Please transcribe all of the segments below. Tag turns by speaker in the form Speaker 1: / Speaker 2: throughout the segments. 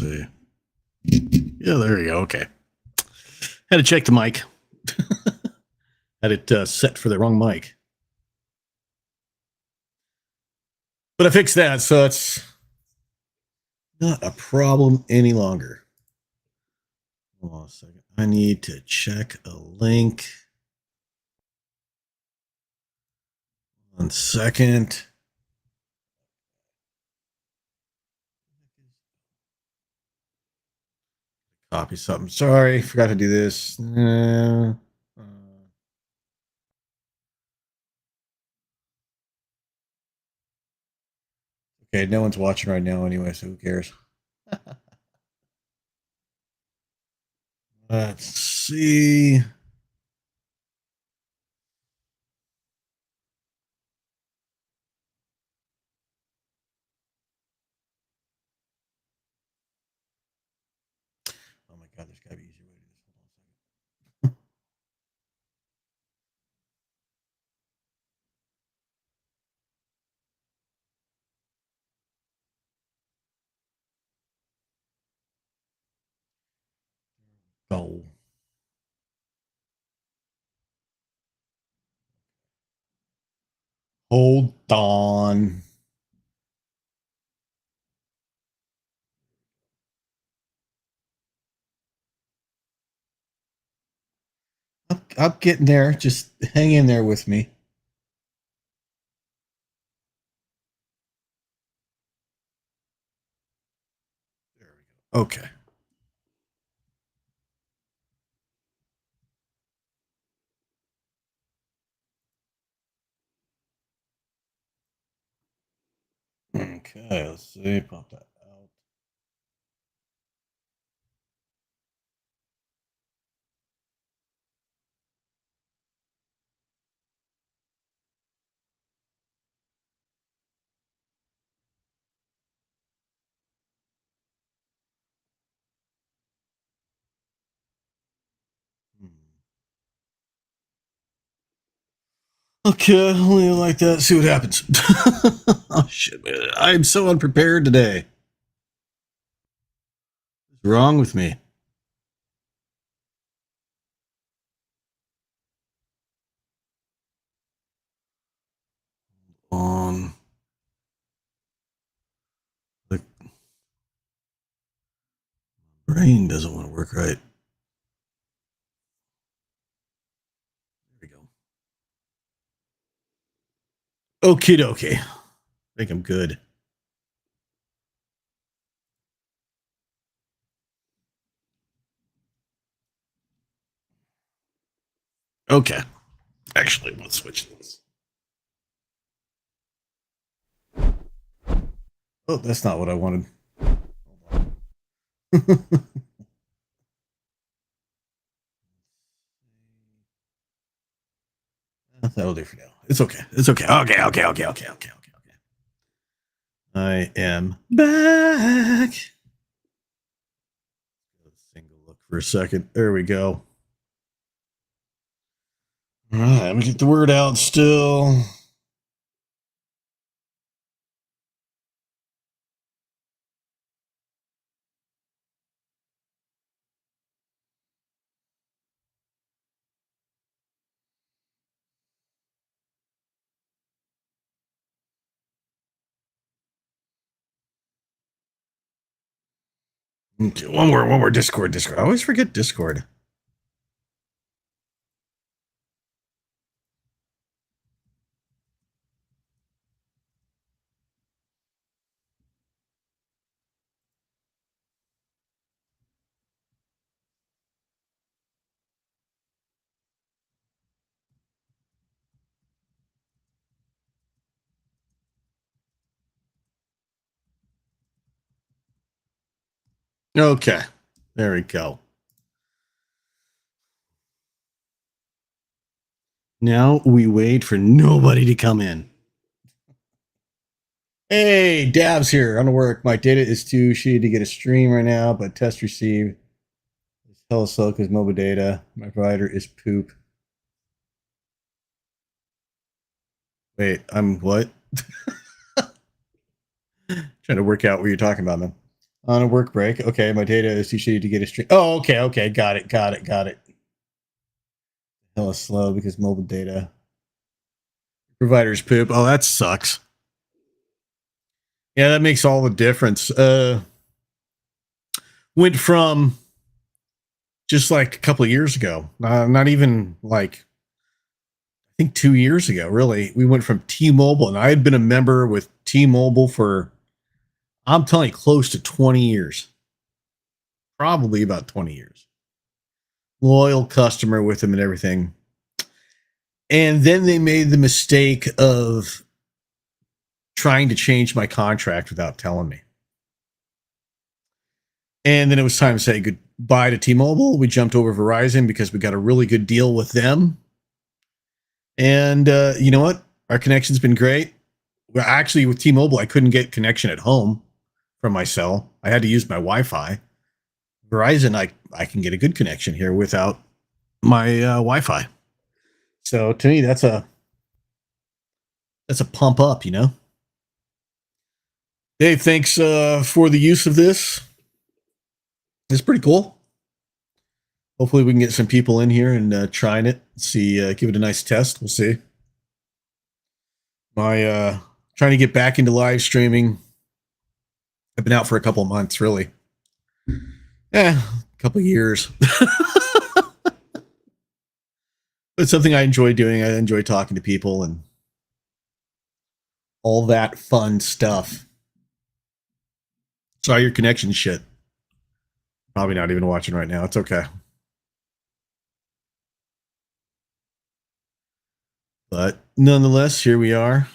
Speaker 1: see. Yeah, there you go. Okay. Had to check the mic. Had it set for the wrong mic. But I fixed that, so it's not a problem any longer. Hold on a second. I need to check a link. 1 second. Copy something. Sorry, forgot to do this. Okay, no one's watching right now anyway, so who cares? Let's see. Oh my god, there's gotta be an easier way to do this. Hold on a second. Oh. Hold on. I'm getting there. Just hang in there with me. There we go. Okay. Okay, let's see. Pop that out. Okay, leave it like that. See what happens. Oh shit, man. I'm so unprepared today. What's wrong with me? On the brain doesn't want to work right. There we go. Okie dokie. I think I'm good. Okay. Actually, let's switch this. Oh, that's not what I wanted. That'll do for now. It's okay. It's okay. Okay. I am back. Single look for a second. There we go. All right, let me get the word out still. Okay, one more. Discord. I always forget Discord. Okay, there we go. Now we wait for nobody to come in. Hey, Dabs here on work. My data is too shitty to get a stream right now, but test receive. Telesilk is mobile data. My provider is poop. Wait, I'm what? Trying to work out what you're talking about, man. On a work break. Okay, my data is too shitty to get a stream. Oh, okay. Got it. Hella slow because mobile data providers poop. Oh, that sucks. Yeah, that makes all the difference. Went from just like a couple of years ago, not even like, I think 2 years ago, really. We went from T-Mobile, and I had been a member with T-Mobile for, I'm telling you, close to 20 years. Probably about 20 years. Loyal customer with them and everything. And then they made the mistake of trying to change my contract without telling me. And then it was time to say goodbye to T-Mobile. We jumped over Verizon because we got a really good deal with them. And you know what? Our connection's been great. Well, actually, with T-Mobile, I couldn't get connection at home from my cell. I had to use my Wi-Fi. Verizon, I can get a good connection here without my Wi-Fi. So to me, that's a pump up, you know. Dave, thanks for the use of this. It's pretty cool. Hopefully, we can get some people in here and trying it. See, give it a nice test. We'll see. My trying to get back into live streaming. I've been out for a couple of months, really. A couple of years. But it's something I enjoy doing. I enjoy talking to people and all that fun stuff. Sorry, your connection shit. Probably not even watching right now. It's okay. But nonetheless, here we are.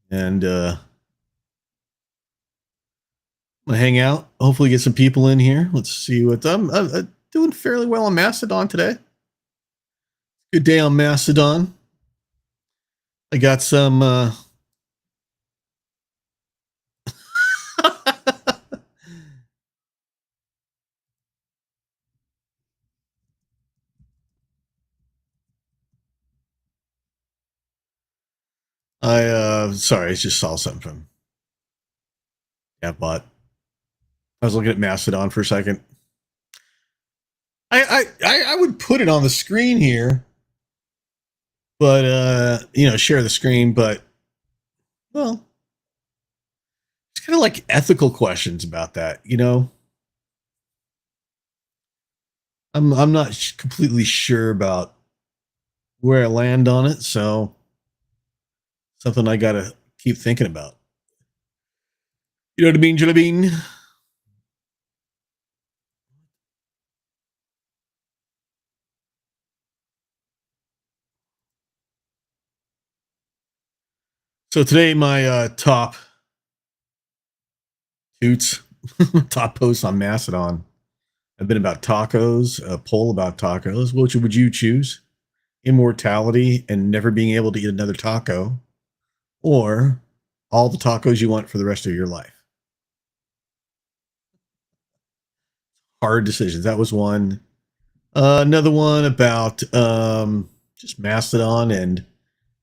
Speaker 1: And I'm gonna hang out. Hopefully, get some people in here. Let's see what I'm doing fairly well on Mastodon today. Good day on Mastodon. I got some. Sorry, I just saw something from but I was looking at Mastodon for a second. I would put it on the screen here, but share the screen. But well, it's kind of like ethical questions about that. I'm not completely sure about where I land on it, so something I gotta keep thinking about. You know what I mean, Jelly Bean? So today, my top toots, top posts on Mastodon have been about tacos. A poll about tacos. Which would you choose? Immortality and never being able to eat another taco, or all the tacos you want for the rest of your life? Hard decisions. That was one. Another one about just Mastodon and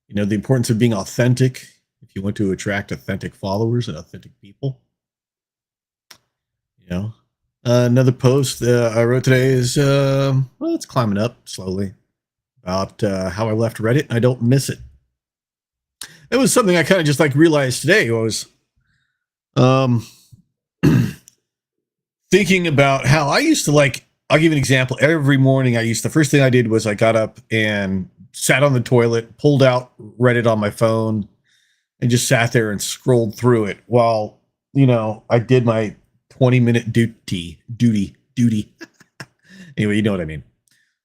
Speaker 1: the importance of being authentic if you want to attract authentic followers and authentic people. Another post I wrote today is it's climbing up slowly about how I left Reddit and I don't miss it. It was something I kind of just realized today. Was thinking about how I used to I'll give you an example. Every morning the first thing I did was I got up and sat on the toilet, pulled out Reddit on my phone, and just sat there and scrolled through it while, I did my 20-minute duty. Anyway, you know what I mean.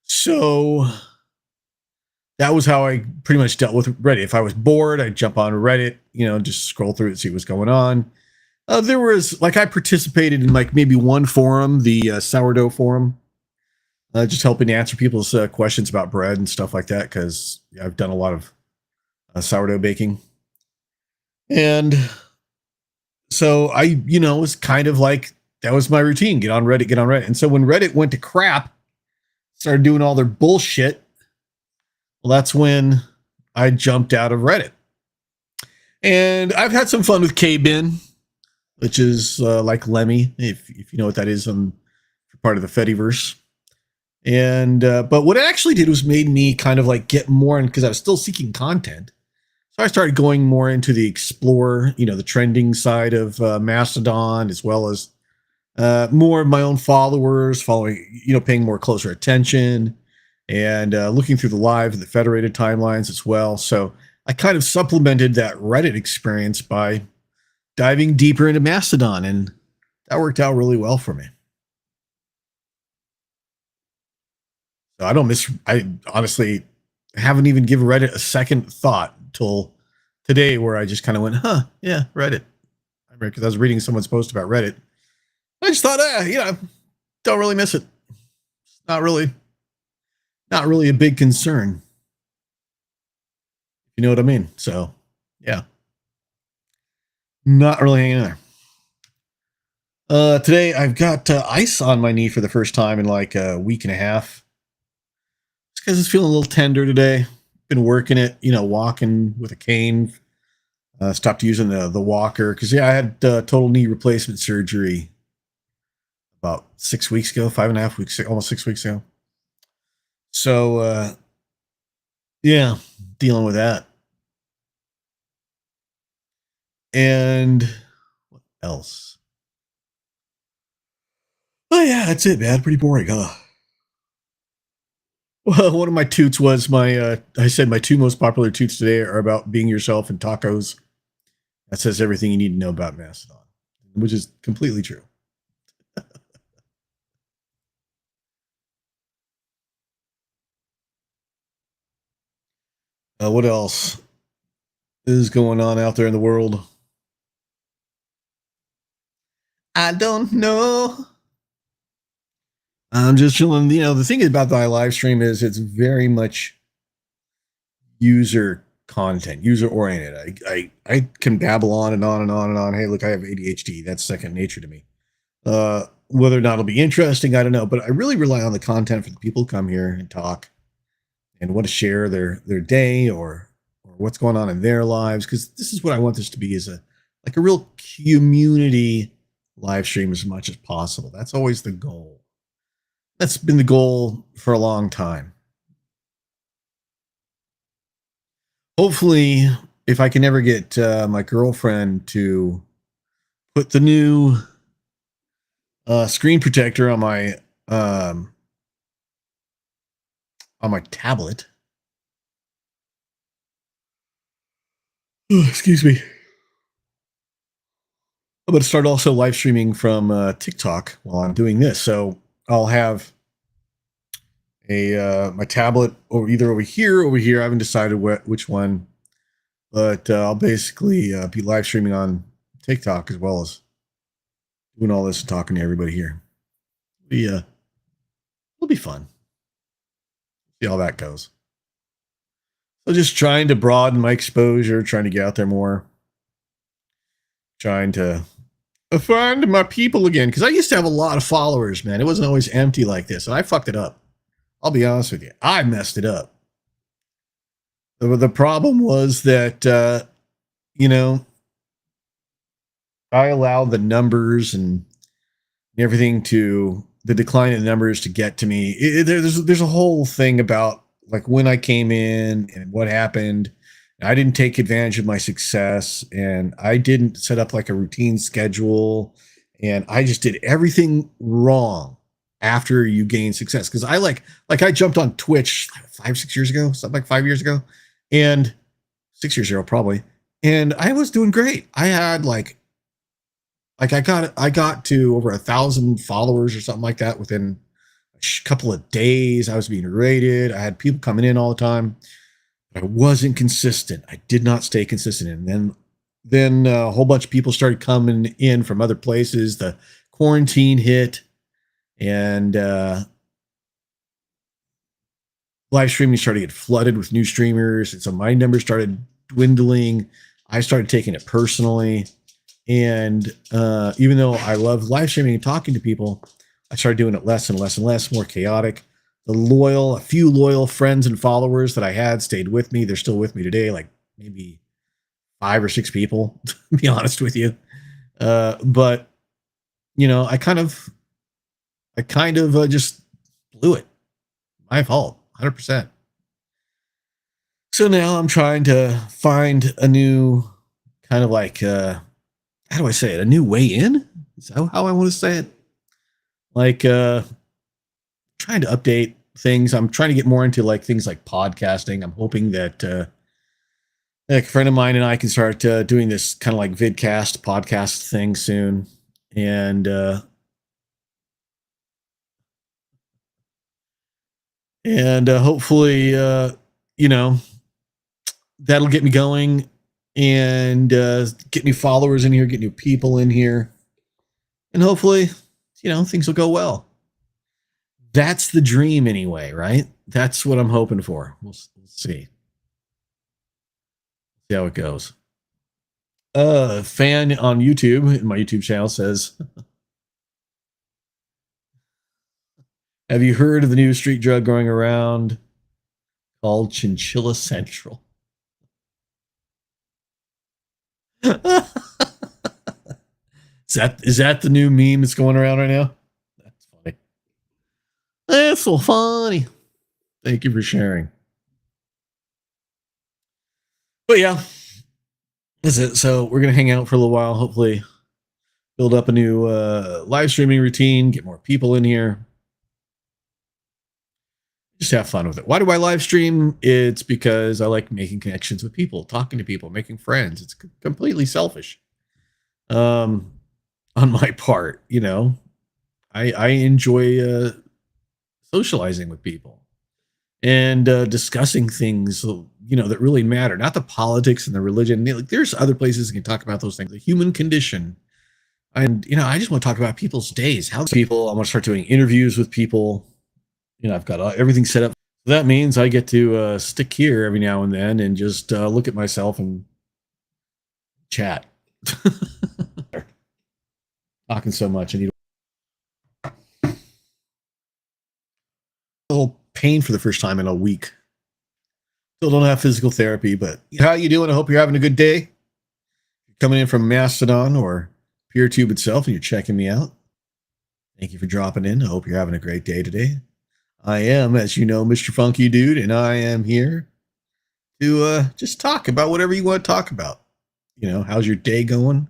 Speaker 1: So that was how I pretty much dealt with Reddit. If I was bored, I'd jump on Reddit, just scroll through it, see what's going on. There was I participated in maybe one forum, the sourdough forum, just helping to answer people's questions about bread and stuff like that, because I've done a lot of sourdough baking. And so I, was kind of that was my routine. Get on Reddit. And so when Reddit went to crap, started doing all their bullshit, well, that's when I jumped out of Reddit. And I've had some fun with K-Bin, which is like Lemmy, if you know what that is on part of the Fediverse. And but what it actually did was made me kind of like get more in, because I was still seeking content. So I started going more into the explore, the trending side of Mastodon, as well as more of my own followers following, paying more closer attention, and looking through the live and the federated timelines as well. So I kind of supplemented that Reddit experience by diving deeper into Mastodon, and that worked out really well for me. So I honestly haven't even given Reddit a second thought until today, where I just kind of went, yeah, Reddit. Because I was reading someone's post about Reddit. I just thought, don't really miss it. Not really a big concern. You know what I mean? So, yeah. Not really hanging there. Today, I've got ice on my knee for the first time in like a week and a half. Just because it's feeling a little tender today. Been working it, walking with a cane. Stopped using the walker because, I had total knee replacement surgery about 6 weeks ago, 5.5 weeks, almost 6 weeks ago. So, dealing with that. And what else? Oh, yeah, that's it, man. Pretty boring, huh? Well, one of my toots was I said my two most popular toots today are about being yourself and tacos. That says everything you need to know about Mastodon, which is completely true. What else is going on out there in the world? I don't know. I'm just chilling. The thing about my live stream is it's very much user content, user oriented. I can babble on and on and on and on. Hey, look, I have ADHD. That's second nature to me. Whether or not it'll be interesting, I don't know. But I really rely on the content for the people who come here and talk and want to share their day or what's going on in their lives, because this is what I want this to be, is a real community live stream as much as possible. That's always the goal. That's been the goal for a long time. Hopefully, if I can ever get my girlfriend to put the new screen protector on my tablet. Oh, excuse me. I'm going to start also live streaming from TikTok while I'm doing this. So I'll have my tablet either over here or over here. I haven't decided which one, but I'll basically be live streaming on TikTok as well as doing all this and talking to everybody here. It'll be fun. See how that goes. So just trying to broaden my exposure, trying to get out there more, trying to find my people again, because I used to have a lot of followers, man. It wasn't always empty like this, and I fucked it up. I'll be honest with you. I messed it up. The problem was that, I allowed the numbers and everything the decline in numbers to get to me. There's a whole thing about like when I came in and what happened. I didn't take advantage of my success, and I didn't set up like a routine schedule, and I just did everything wrong after you gain success. Because I jumped on Twitch 5-6 years ago, something like 5 years ago, and 6 years ago probably, and I was doing great. I had I got to over 1,000 followers or something like that within a couple of days. I was being rated. I had people coming in all the time. I wasn't consistent. I did not stay consistent. And then a whole bunch of people started coming in from other places. The quarantine hit, and live streaming started to get flooded with new streamers. And so my numbers started dwindling. I started taking it personally. And even though I love live streaming and talking to people, I started doing it less and less and less, more chaotic. A few loyal friends and followers that I had stayed with me. They're still with me today, like maybe 5 or 6 people, to be honest with you. But you know, I kind of just blew it. My fault, 100%. So now I'm trying to find a new kind of like how do I say it? A new way in? Is that how I want to say it? Like trying to update things. I'm trying to get more into like things like podcasting. I'm hoping that like a friend of mine and I can start doing this kind of like vidcast podcast thing soon. And hopefully you know, that'll get me going and get new followers in here, get new people in here, and hopefully, you know, things will go well. That's the dream, anyway, right? That's what I'm hoping for. We'll see how it goes. Fan on YouTube in my YouTube channel says, "Have you heard of the new street drug going around called Chinchilla Central?" Is that the new meme that's going around right now? That's funny. That's so funny. Thank you for sharing. But yeah, that's it. So we're gonna hang out for a little while. Hopefully, build up a new live streaming routine. Get more people in here. Just have fun with it. Why do I live stream? It's because I like making connections with people, talking to people, making friends. It's completely selfish. Um, on my part, you know, I enjoy socializing with people and discussing things, you know, that really matter, not the politics and the religion. Like, there's other places you can talk about those things, the human condition. And, you know, I just want to talk about people's days. How people, I want to start doing interviews with people. You know, I've got everything set up. That means I get to stick here every now and then and just look at myself and chat. Talking so much. I need a little pain for the first time in a week. Still don't have physical therapy, but how you doing? I hope you're having a good day. You're coming in from Mastodon or PeerTube itself and you're checking me out. Thank you for dropping in. I hope you're having a great day today. I am, as you know, Mr. Funky Dude, and I am here to just talk about whatever you want to talk about. You know, how's your day going?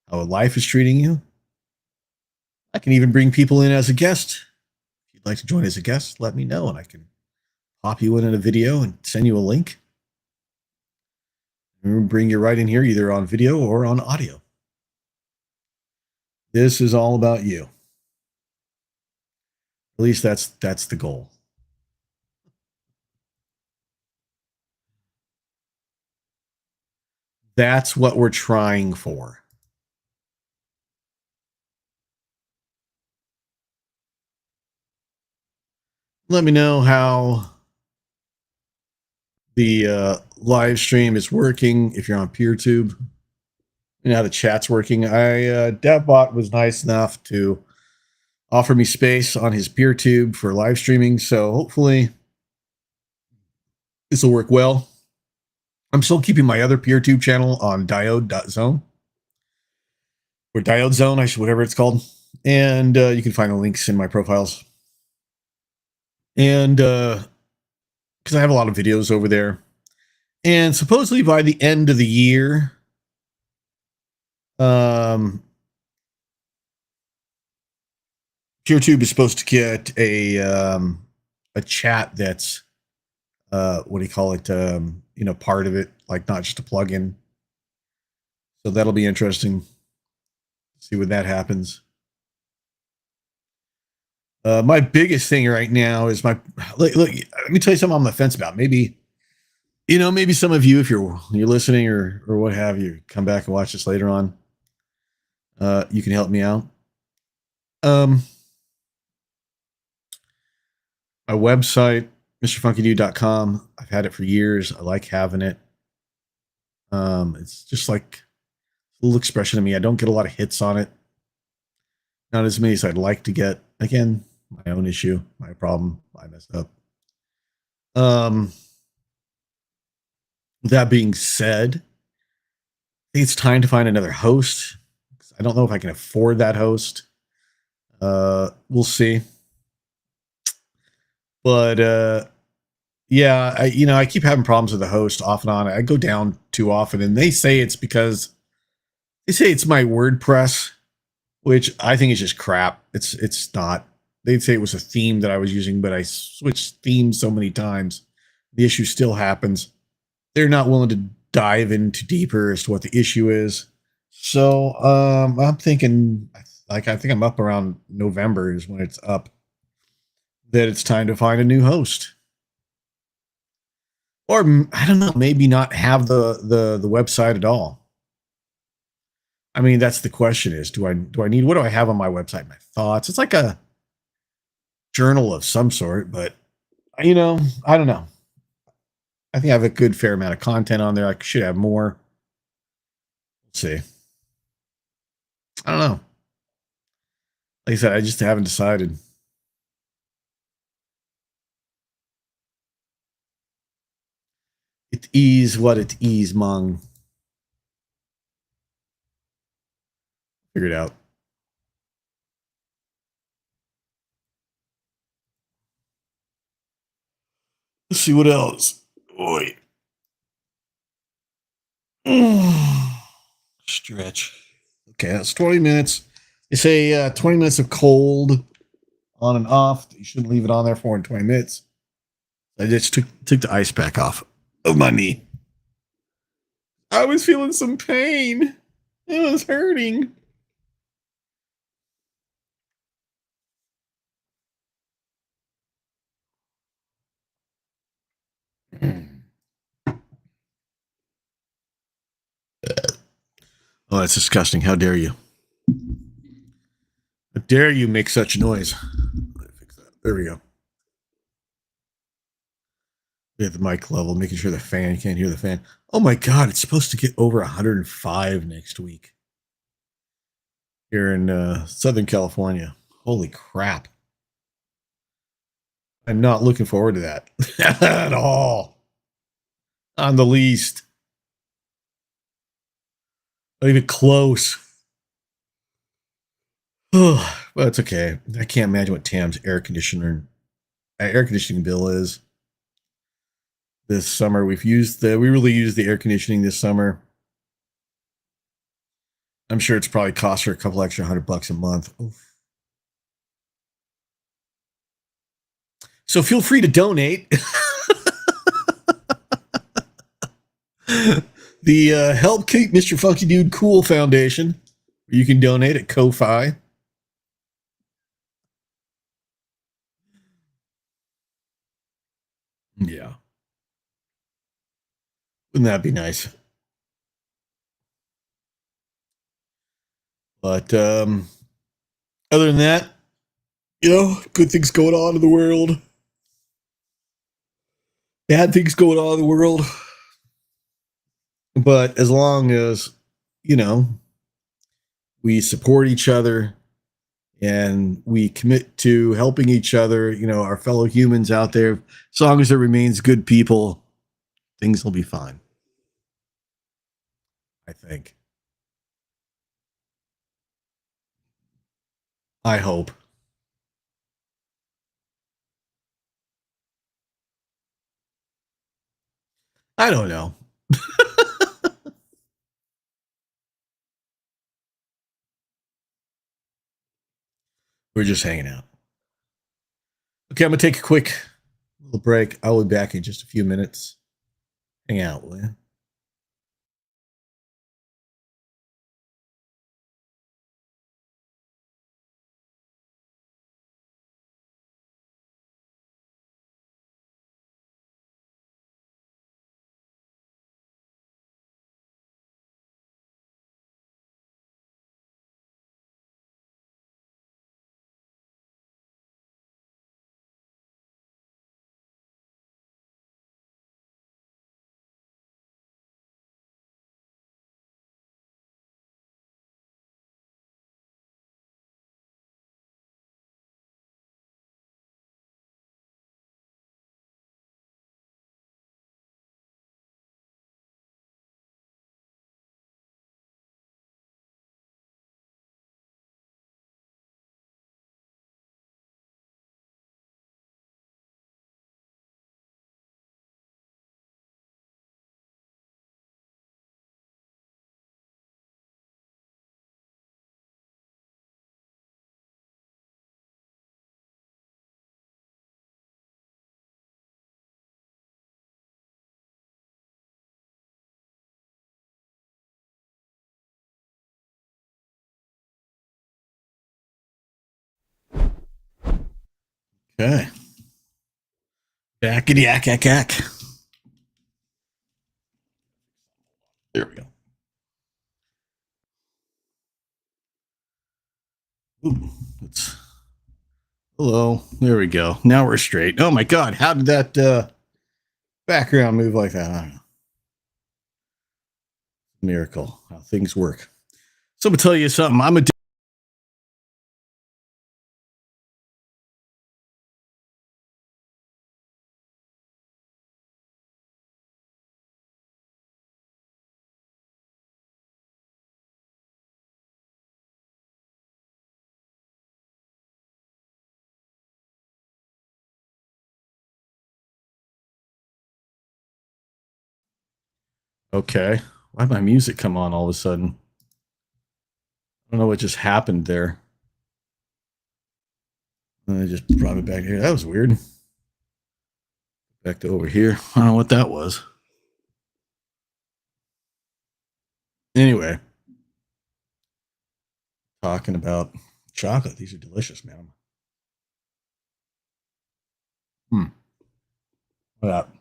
Speaker 1: How life is treating you? I can even bring people in as a guest. If you'd like to join as a guest, let me know, and I can pop you in a video and send you a link. And bring you right in here, either on video or on audio. This is all about you. At least that's the goal. That's what we're trying for. Let me know how the live stream is working if you're on PeerTube. You know how the chat's working. DevBot was nice enough to offer me space on his PeerTube for live streaming, so hopefully this will work well. I'm still keeping my other PeerTube channel on diode.zone or diode zone, whatever it's called. And you can find the links in my profiles. And because I have a lot of videos over there. And supposedly by the end of the year, PeerTube is supposed to get a chat that's what do you call it? You know, part of it, like not just a plugin. So that'll be interesting. See when that happens. My biggest thing right now is look. Let me tell you something I'm on the fence about. Maybe, you know, maybe some of you, if you're listening or what have you, come back and watch this later on. You can help me out. My website, MrFunkyDude.com. I've had it for years. I like having it. It's just like a little expression of me. I don't get a lot of hits on it. Not as many as I'd like to get. Again, my own issue, my problem. I messed up. That being said, think it's time to find another host. I don't know if I can afford that host. We'll see. But yeah, I keep having problems with the host off and on. I go down too often, and they say it's because they say it's my WordPress, which I think is just crap. It's not. They'd say it was a theme that I was using, but I switched themes so many times, the issue still happens. They're not willing to dive into deeper as to what the issue is. So I'm thinking, I think I'm up around November is when it's up, that it's time to find a new host. Or I don't know, maybe not have the website at all. I mean, that's the question: is do I need, what do I have on my website? My thoughts. It's like a journal of some sort, but I don't know. I think I have a good fair amount of content on there. I should have more. Let's see. I don't know. Like I said, I just haven't decided. It is what it is, Mung. Figure it out. Let's see what else. Wait. Stretch. Okay, that's 20 minutes. They say 20 minutes of cold on and off. You shouldn't leave it on there for more than 20 minutes. I just took the ice pack off of my knee. I was feeling some pain. It was hurting. Oh, that's disgusting. How dare you? How dare you make such noise? There we go. At the mic level, making sure the fan, you can't hear the fan. Oh my God, it's supposed to get over 105 next week here in Southern California. Holy crap. I'm not looking forward to that at all. On the least. Not even close. But it's okay. I can't imagine what Tam's air conditioning bill is this summer. We really used the air conditioning this summer. I'm sure it's probably cost her a couple extra $100 a month. Oof. So feel free to donate. The Help Keep Mr. Funky Dude Cool Foundation. You can donate at Ko-Fi. Yeah. Wouldn't that be nice? But other than that, good things going on in the world. Bad things going on in the world. But as long as, you know, we support each other and we commit to helping each other, our fellow humans out there, as long as there remains good people, things will be fine. I think. I hope. I don't know. We're just hanging out. Okay, I'm going to take a quick little break. I'll be back in just a few minutes. Hang out, will you? Okay. Backity ack ack ack. There we go. Ooh, it's hello. There we go. Now we're straight. Oh my god, how did that background move like that? I don't know. Miracle. How things work. So I'm gonna tell you something. I'm a okay. Why'd my music come on all of a sudden? I don't know what just happened there. I just brought it back here. That was weird. Back to over here. I don't know what that was. Anyway, talking about chocolate. These are delicious, man. What up?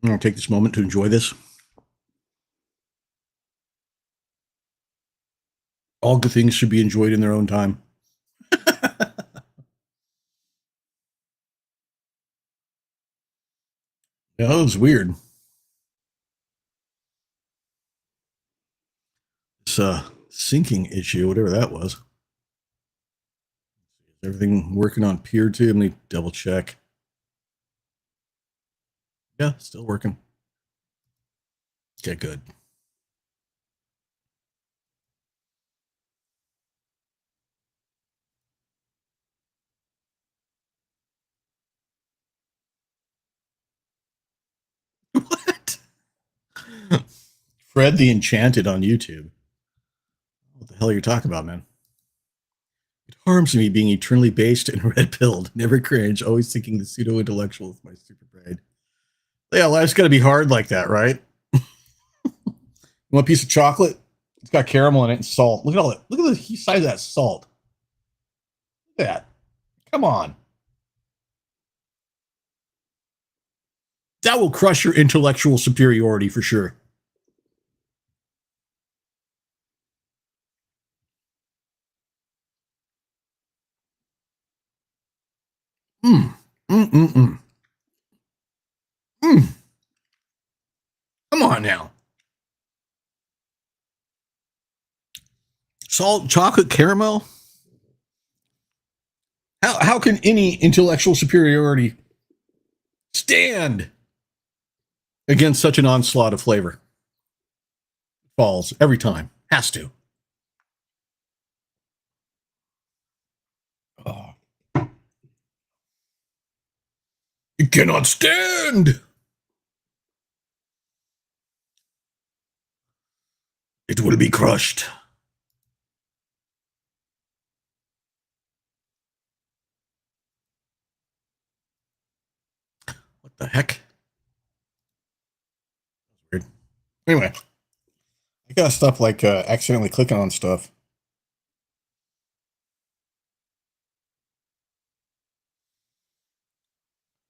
Speaker 1: I'm going to take this moment to enjoy this. All good things should be enjoyed in their own time. Yeah, that was weird. This syncing issue, whatever that was. Is everything working on Peer 2? Let me double check. Yeah, still working. Okay, good. What? Fred the Enchanted on YouTube. What the hell are you talking about, man? It harms me being eternally based and red pilled, never cringe, always thinking the pseudo intellectual is my stupid brain. Yeah, life's got to be hard like that, right? You want a piece of chocolate? It's got caramel in it and salt. Look at all that. Look at the size of that salt. Look at that. Come on. That will crush your intellectual superiority for sure. Mm. Mm, mm, mm. Mm. Come on now. Salt, chocolate, caramel. How can any intellectual superiority stand against such an onslaught of flavor? Falls every time. Has to. Oh. You cannot stand. It will be crushed. What the heck? Weird. Anyway, I got stuff like accidentally clicking on stuff.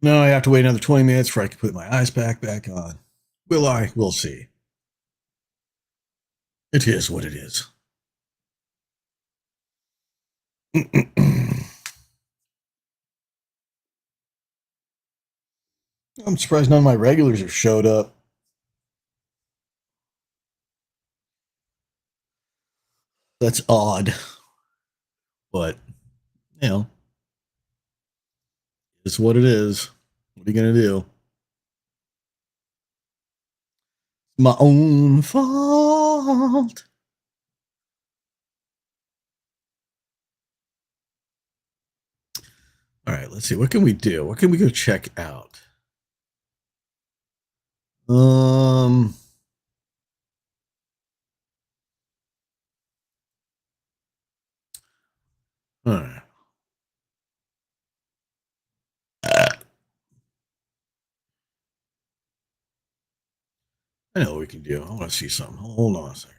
Speaker 1: No, I have to wait another 20 minutes before I can put my ice pack back on. Will I? We'll see. It is what it is. I'm surprised none of my regulars have showed up. That's odd. But, you know, it's what it is. What are you going to do? My own fault. All right, let's see. What can we do? What can we go check out? Um, all right. I know what we can do. I want to see something. Hold on a second.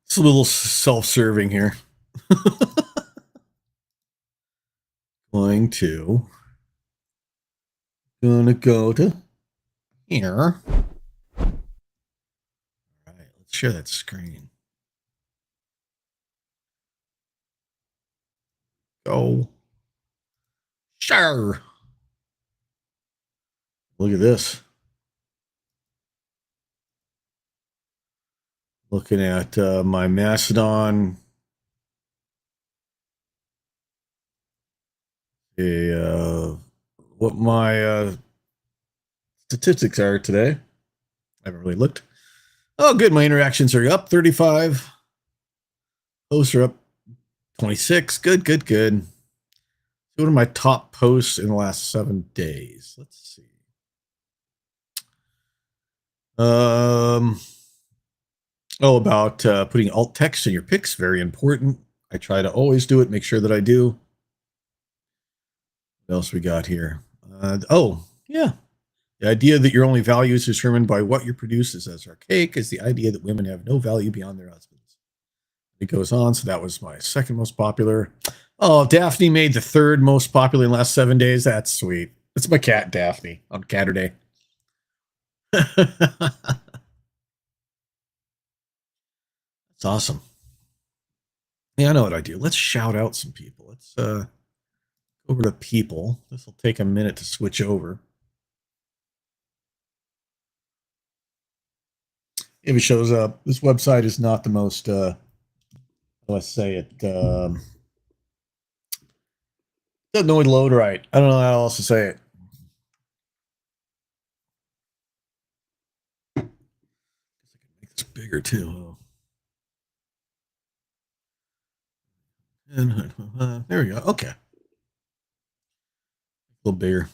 Speaker 1: It's a little self-serving here. Gonna go to here. All right, let's share that screen. Go. Sure. Look at this. Looking at my Mastodon. What my statistics are today. I haven't really looked. Oh, good. My interactions are up 35. Posts are up 26. Good, good, good. What are my top posts in the last 7 days? Let's see. About putting alt text in your pics. Very important. I try to always do it. Make sure that I do. What else we got here? Yeah. The idea that your only value is determined by what you produce is as archaic as the idea that women have no value beyond their husbands. It goes on. So that was my second most popular. Oh, Daphne made the third most popular in the last 7 days. That's sweet. That's my cat, Daphne, on Catterday. That's awesome. Yeah, I know what I do. Let's shout out some people. Let's go over to people. This will take a minute to switch over. If it shows up, this website is not the most, let's say it, doesn't always load right. I don't know how else to say it. I can make this bigger too. And there we go. Okay. A little bigger.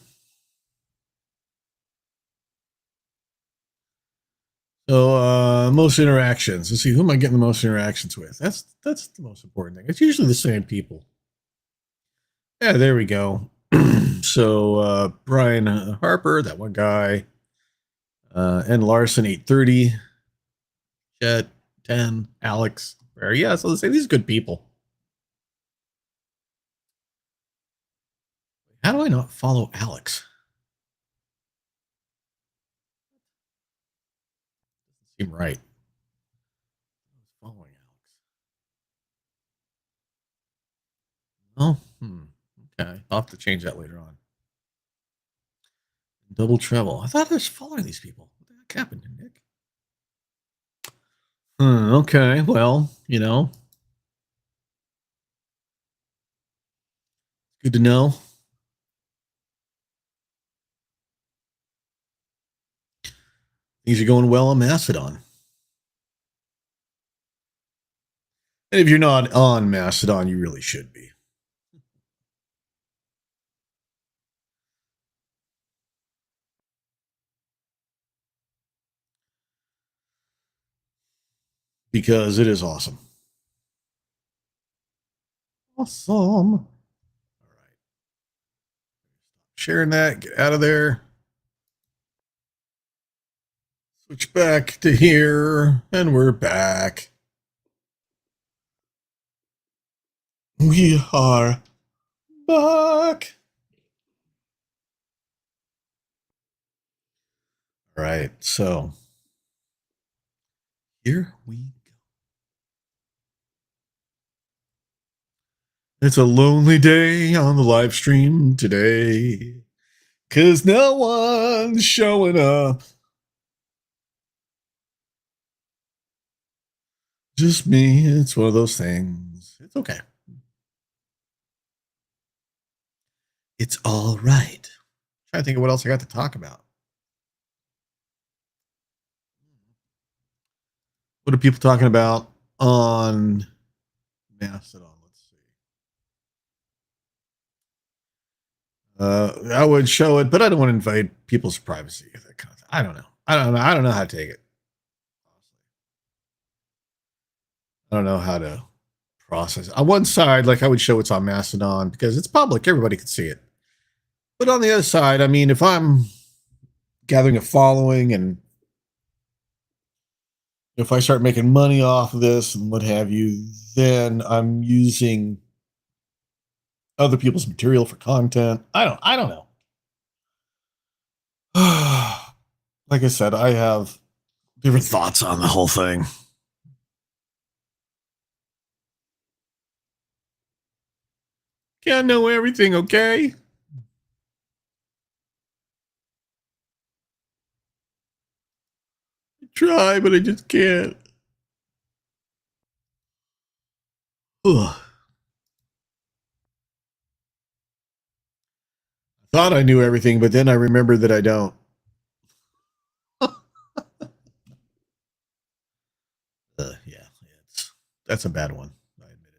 Speaker 1: So most interactions. Let's see, who am I getting the most interactions with? That's the most important thing. It's usually the same people. Yeah, there we go. So Brian Harper, that one guy, and Larson 830, Chet 10, Alex. Yeah, so let's say these are good people. How do I not follow Alex? Doesn't seem right. Following Alex. Oh, okay. I'll have to change that later on. Double Treble. I thought I was following these people. What the heck happened, Nick? Okay, well, good to know. Things are going well on Mastodon. And if you're not on Mastodon, you really should be. Because it is awesome. Awesome. All right. Sharing that, get out of there. Switch back to here, and we're back. We are back. All right, so here we go. It's a lonely day on the live stream today, 'cause no one's showing up. Just me. It's one of those things. It's okay. It's all right. I'm trying to think of what else I got to talk about. What are people talking about on Mastodon? Let's see. I would show it, but I don't want to invade people's privacy. That kind of thing. I don't know. I don't know how to take it. I don't know how to process it. On one side, like I would show it's on Mastodon because it's public. Everybody can see it. But on the other side, I mean, if I'm gathering a following and if I start making money off of this and what have you, then I'm using other people's material for content. I don't know. Like I said, I have different thoughts on the whole thing. Can't know everything, okay? I try, but I just can't. Ugh. Thought I knew everything, but then I remembered that I don't. Yeah, that's a bad one. I admit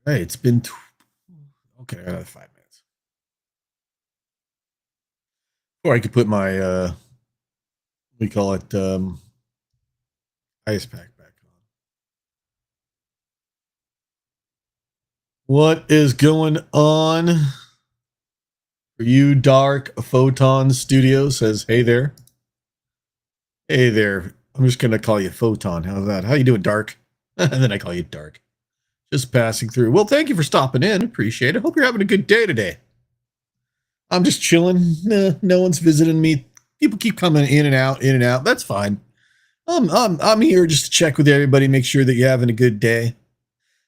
Speaker 1: it. Hey, it's been okay. Another 5 minutes. Or I could put my we call it ice pack back on. What is going on? For you, Dark Photon Studio says, "Hey there, hey there." I'm just gonna call you Photon. How's that? How you doing, Dark? And then I call you Dark. Just passing through. Well, thank you for stopping in. Appreciate it. Hope you're having a good day today. I'm just chilling. No one's visiting me. People keep coming in and out, in and out. That's fine. I'm here just to check with everybody, make sure that you're having a good day.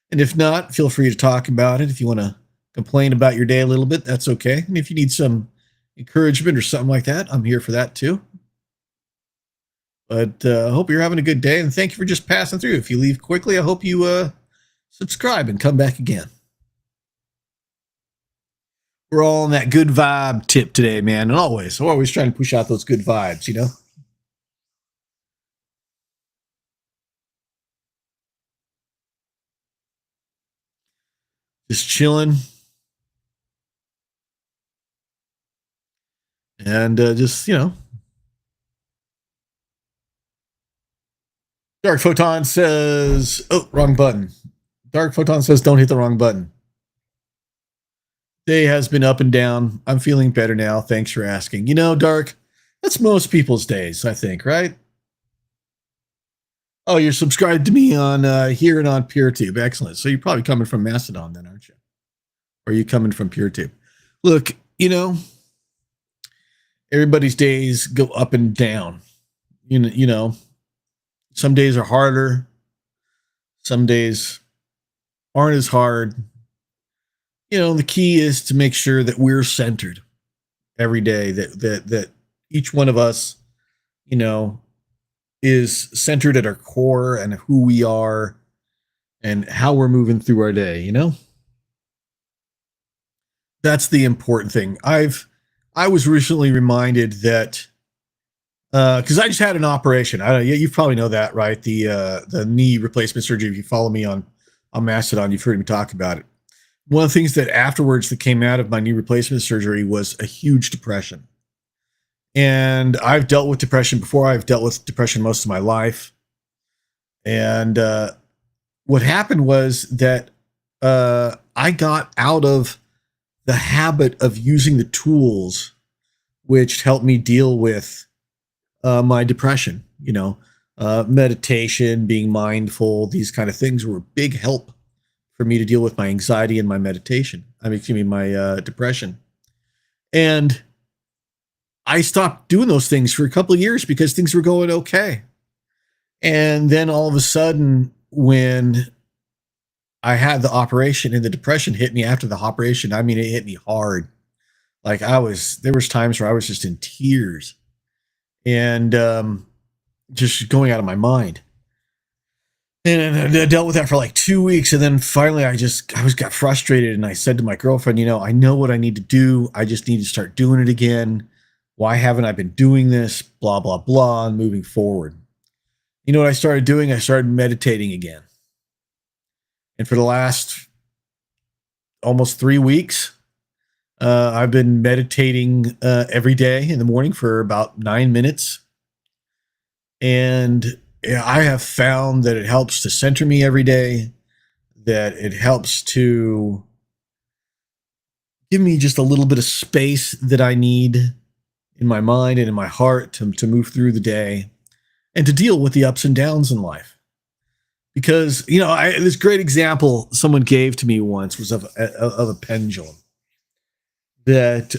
Speaker 1: And if not, feel free to talk about it. If you want to complain about your day a little bit, that's okay. And if you need some encouragement or something like that, I'm here for that too. But I hope you're having a good day, and thank you for just passing through. If you leave quickly, I hope you subscribe and come back again. We're all on that good vibe tip today, man. And always, we're always trying to push out those good vibes, you know? Just chilling. And just, you know. Dark Photon says, oh, wrong button. Dark Photon says, don't hit the wrong button. Day has been up and down. I'm feeling better now. Thanks for asking. You know, Dark, that's most people's days, I think, right? Oh, you're subscribed to me on here and on PureTube. Excellent. So you're probably coming from Mastodon then, aren't you? Or are you coming from PureTube? Look, you know, everybody's days go up and down. You know, some days are harder. Some days aren't as hard. You know, the key is to make sure that we're centered every day, that each one of us, you know, is centered at our core and who we are and how we're moving through our day, you know? That's the important thing. I was recently reminded that because I just had an operation. I don't. You probably know that, right? The knee replacement surgery. If you follow me on Mastodon, you've heard me talk about it. One of the things that afterwards that came out of my knee replacement surgery was a huge depression. And I've dealt with depression before. I've dealt with depression most of my life. And what happened was that I got out of the habit of using the tools which helped me deal with my depression. You know, meditation, being mindful, these kind of things were a big help for me to deal with my anxiety and my meditation. I mean, excuse me, my depression. And I stopped doing those things for a couple of years because things were going okay. And then all of a sudden, when I had the operation and the depression hit me after the operation, I mean, it hit me hard. Like there was times where I was just in tears and just going out of my mind. And I dealt with that for like 2 weeks. And then finally got frustrated. And I said to my girlfriend, you know, I know what I need to do. I just need to start doing it again. Why haven't I been doing this? Blah, blah, blah, and moving forward. You know what I started doing? I started meditating again. And for the last almost 3 weeks, I've been meditating every day in the morning for about 9 minutes. And I have found that it helps to center me every day, that it helps to give me just a little bit of space that I need in my mind and in my heart to move through the day and to deal with the ups and downs in life. Because, this great example someone gave to me once was of a pendulum, that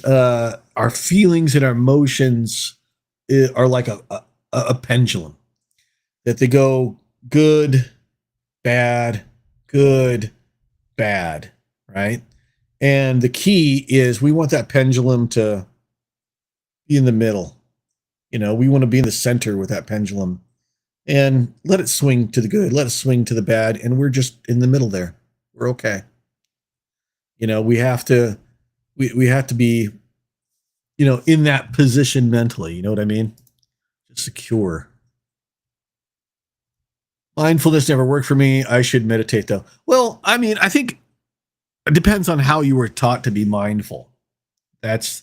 Speaker 1: our feelings and our emotions are like a pendulum, that they go good, bad, good, bad, right? And the key is we want that pendulum to be in the middle. We want to be in the center with that pendulum and let it swing to the good, let it swing to the bad, and we're just in the middle there. We're okay. We have to be, in that position mentally. You know what I mean? Just secure. Mindfulness never worked for me. I should meditate though. Well, I think it depends on how you were taught to be mindful. That's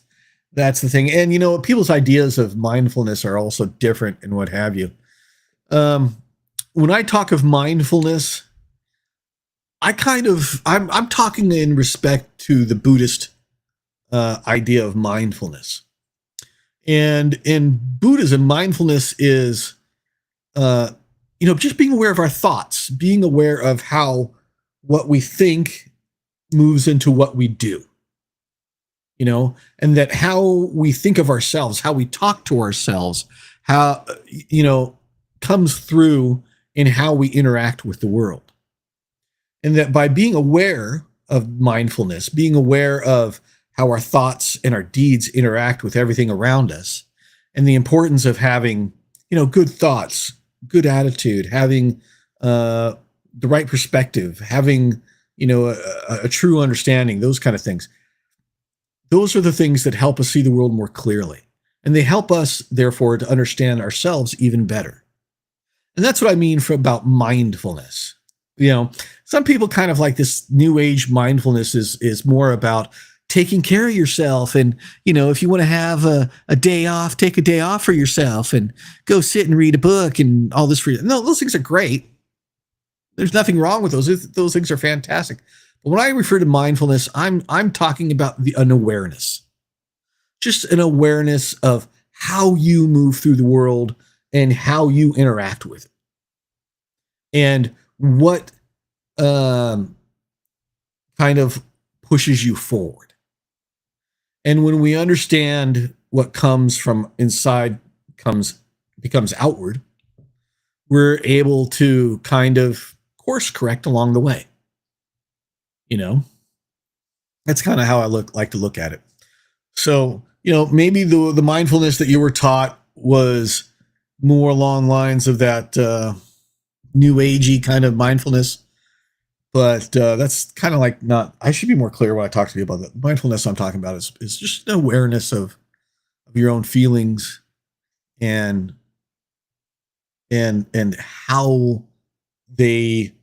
Speaker 1: the thing. And people's ideas of mindfulness are also different and what have you. When I talk of mindfulness, I'm talking in respect to the Buddhist idea of mindfulness. And in Buddhism, mindfulness is just being aware of our thoughts, being aware of how what we think moves into what we do, and that how we think of ourselves, how we talk to ourselves, how, comes through in how we interact with the world. And that by being aware of mindfulness, being aware of how our thoughts and our deeds interact with everything around us, and the importance of having, good thoughts, good attitude, having the right perspective, having, a true understanding, those kind of things. Those are the things that help us see the world more clearly. And they help us, therefore, to understand ourselves even better. And that's what I mean about mindfulness. Some people kind of like this new age mindfulness is more about taking care of yourself. And, if you want to have a day off, take a day off for yourself and go sit and read a book and all this for you. No, those things are great. There's nothing wrong with those. Those things are fantastic. But when I refer to mindfulness, I'm talking about an awareness, just an awareness of how you move through the world and how you interact with it, and what kind of pushes you forward. And when we understand what comes from inside becomes outward, we're able to kind of course correct along the way. That's kind of how I like to look at it. So, maybe the mindfulness that you were taught was more along lines of that new agey kind of mindfulness. But that's kind of like not, I should be more clear when I talk to you about that. Mindfulness I'm talking about is just an awareness of your own feelings and how they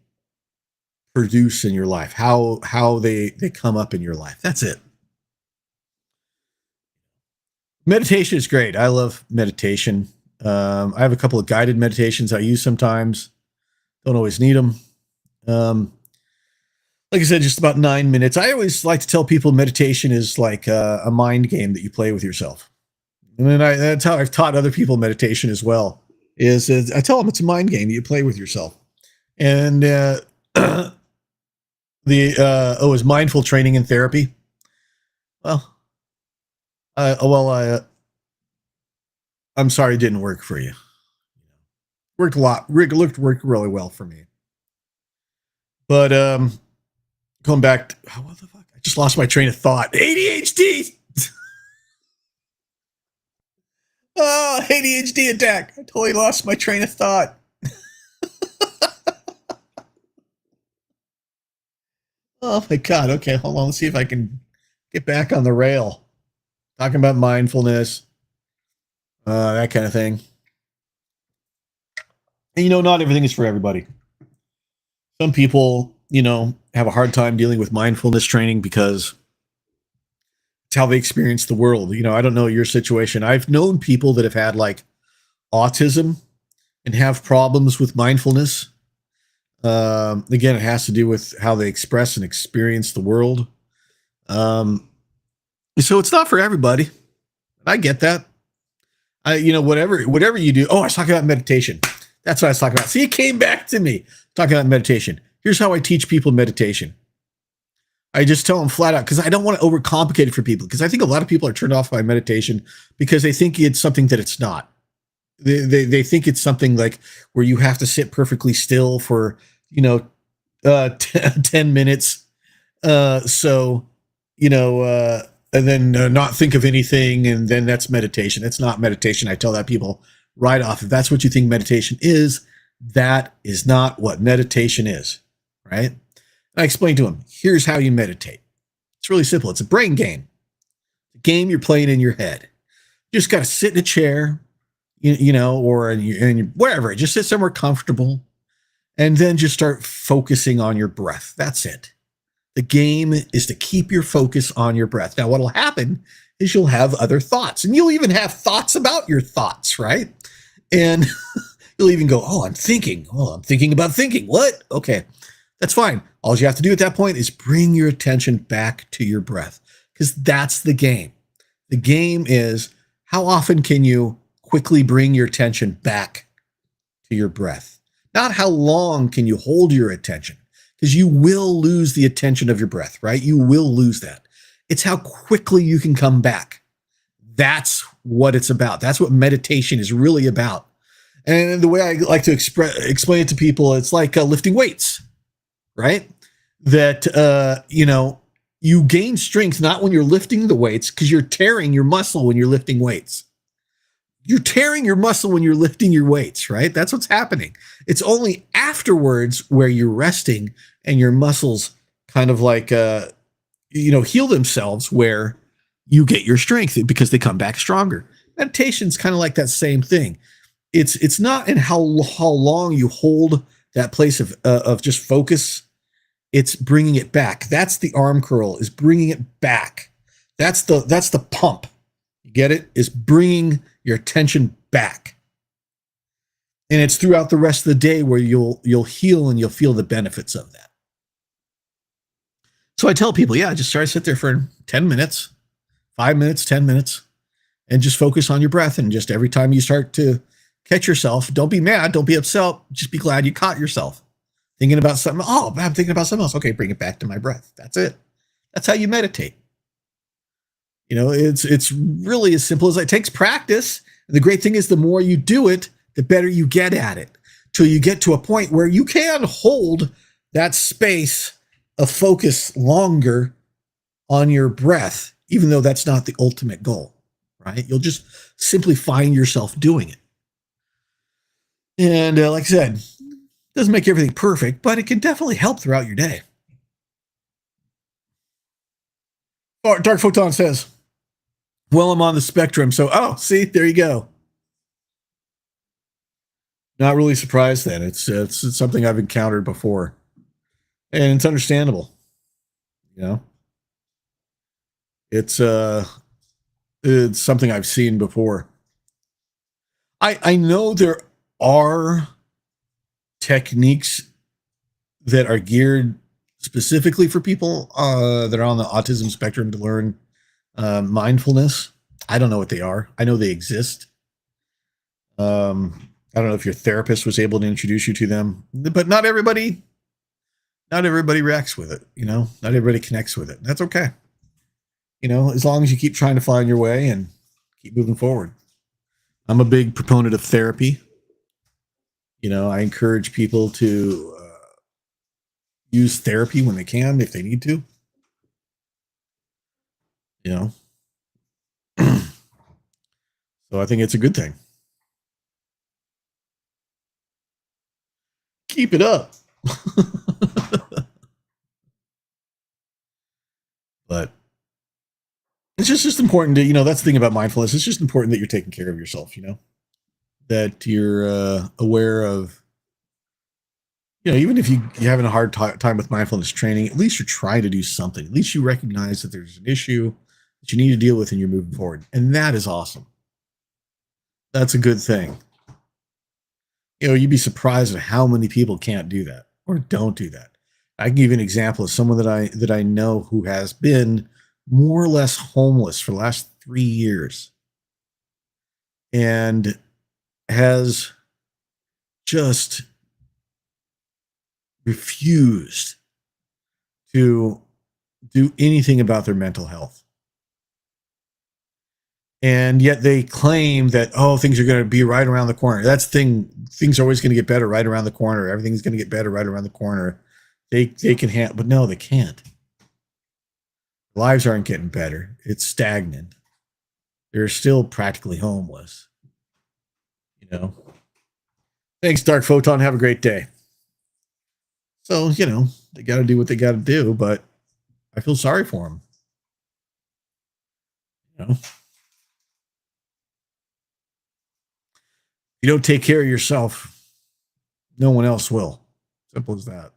Speaker 1: produce in your life, how they come up in your life. That's it. Meditation is great. I love meditation. I have a couple of guided meditations I use sometimes. Don't always need them. Like I said, just about 9 minutes. I always like to tell people meditation is like a mind game that you play with yourself. And then that's how I've taught other people meditation as well. Is I tell them it's a mind game that you play with yourself. And is mindful training and therapy. Well, I'm sorry it didn't work for you. Worked a lot. Worked really well for me. But going back to, what the fuck? I just lost my train of thought. ADHD. Oh, ADHD attack. I totally lost my train of thought. Oh my God. Okay, hold on. Let's see if I can get back on the rail. Talking about mindfulness, that kind of thing. And not everything is for everybody. Some people, have a hard time dealing with mindfulness training because it's how they experience the world. I don't know your situation. I've known people that have had like autism and have problems with mindfulness. Again, it has to do with how they express and experience the world. Um, so it's not for everybody. I get that. Whatever you do. Oh, I was talking about meditation. That's what I was talking about. See, it came back to me talking about meditation. Here's how I teach people meditation. I just tell them flat out because I don't want to overcomplicate it for people because I think a lot of people are turned off by meditation because they think it's something that it's not. They think it's something like where you have to sit perfectly still for 10 minutes. So and then not think of anything, and then that's meditation. It's not meditation. I tell that people right off. If that's what you think meditation is, that is not what meditation is, right? And I explain to them, here's how you meditate. It's really simple. It's a brain game. A game you're playing in your head. You just got to sit in a chair, or wherever. Just sit somewhere comfortable, and then just start focusing on your breath. That's it. The game is to keep your focus on your breath. Now, what'll happen is you'll have other thoughts, and you'll even have thoughts about your thoughts, right? And you'll even go, oh, I'm thinking. Oh, I'm thinking about thinking. What? Okay, that's fine. All you have to do at that point is bring your attention back to your breath, because that's the game. The game is how often can you quickly bring your attention back to your breath? Not how long can you hold your attention, because you will lose the attention of your breath, right? You will lose that. It's how quickly you can come back. That's what it's about. That's what meditation is really about. And the way I like to explain it to people, it's like lifting weights, right? That, you gain strength not when you're lifting the weights, because you're tearing your muscle when you're lifting weights. You're tearing your muscle when you're lifting your weights, right? That's what's happening. It's only afterwards where you're resting and your muscles kind of like, heal themselves, where you get your strength because they come back stronger. Meditation's kind of like that same thing. It's not in how long you hold that place of just focus. It's bringing it back. That's the arm curl, is bringing it back. That's the pump. You get it? Is bringing your attention back. And it's throughout the rest of the day where you'll heal and you'll feel the benefits of that. So I tell people, just try to sit there for 10 minutes, 5 minutes, 10 minutes, and just focus on your breath. And just every time you start to catch yourself, don't be mad, don't be upset, just be glad you caught yourself thinking about something. Oh, I'm thinking about something else. Okay, bring it back to my breath. That's it. That's how you meditate. It's really as simple as that. It takes practice. And the great thing is the more you do it, the better you get at it, till you get to a point where you can hold that space of focus longer on your breath, even though that's not the ultimate goal, right? You'll just simply find yourself doing it. And like I said, it doesn't make everything perfect, but it can definitely help throughout your day. Dark Photon says, well, I'm on the spectrum. So, see, there you go. Not really surprised then. It's something I've encountered before. And it's understandable. It's something I've seen before. I know there are techniques that are geared specifically for people that are on the autism spectrum to learn mindfulness. I don't know what they are. I know they exist. I don't know if your therapist was able to introduce you to them, but not everybody reacts with it. Not everybody connects with it. That's okay. As long as you keep trying to find your way and keep moving forward. I'm a big proponent of therapy. I encourage people to use therapy when they can, if they need to. So I think it's a good thing. Keep it up. But it's just important to, that's the thing about mindfulness. It's just important that you're taking care of yourself, that you're aware of, even if you're having a hard time with mindfulness training, at least you're trying to do something. At least you recognize that there's an issue that you need to deal with and you're moving forward. And that is awesome. That's a good thing. You'd be surprised at how many people can't do that or don't do that. I can give you an example of someone that I know who has been more or less homeless for the last 3 years and has just refused to do anything about their mental health. And yet they claim that, oh, things are going to be right around the corner. That's the thing. Things are always going to get better right around the corner. Everything's going to get better right around the corner. They can handle, but no, they can't. Lives aren't getting better. It's stagnant. They're still practically homeless. You know. Thanks, Dark Photon. Have a great day. So, they got to do what they got to do, but I feel sorry for them. You don't take care of yourself, no one else will. Simple as that.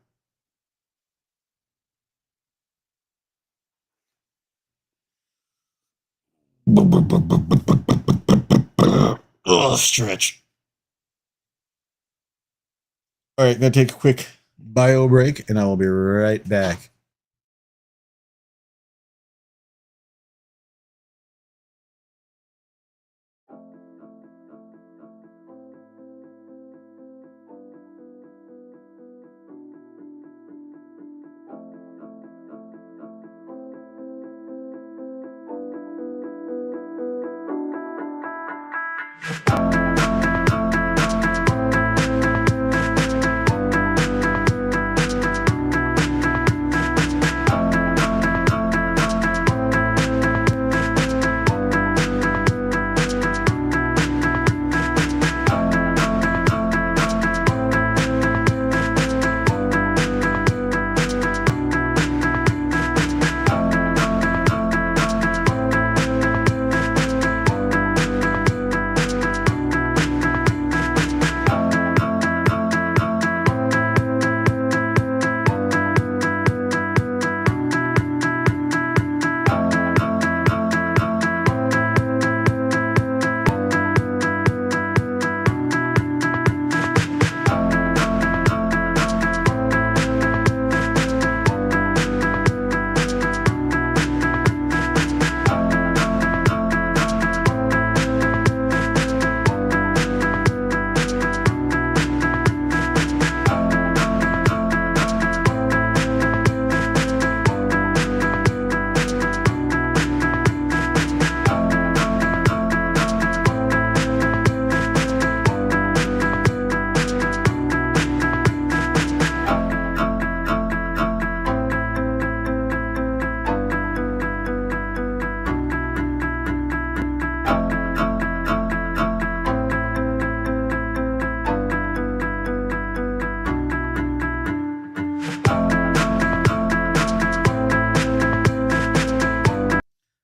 Speaker 1: Oh, stretch. All right, gonna take a quick bio break, and I will be right back.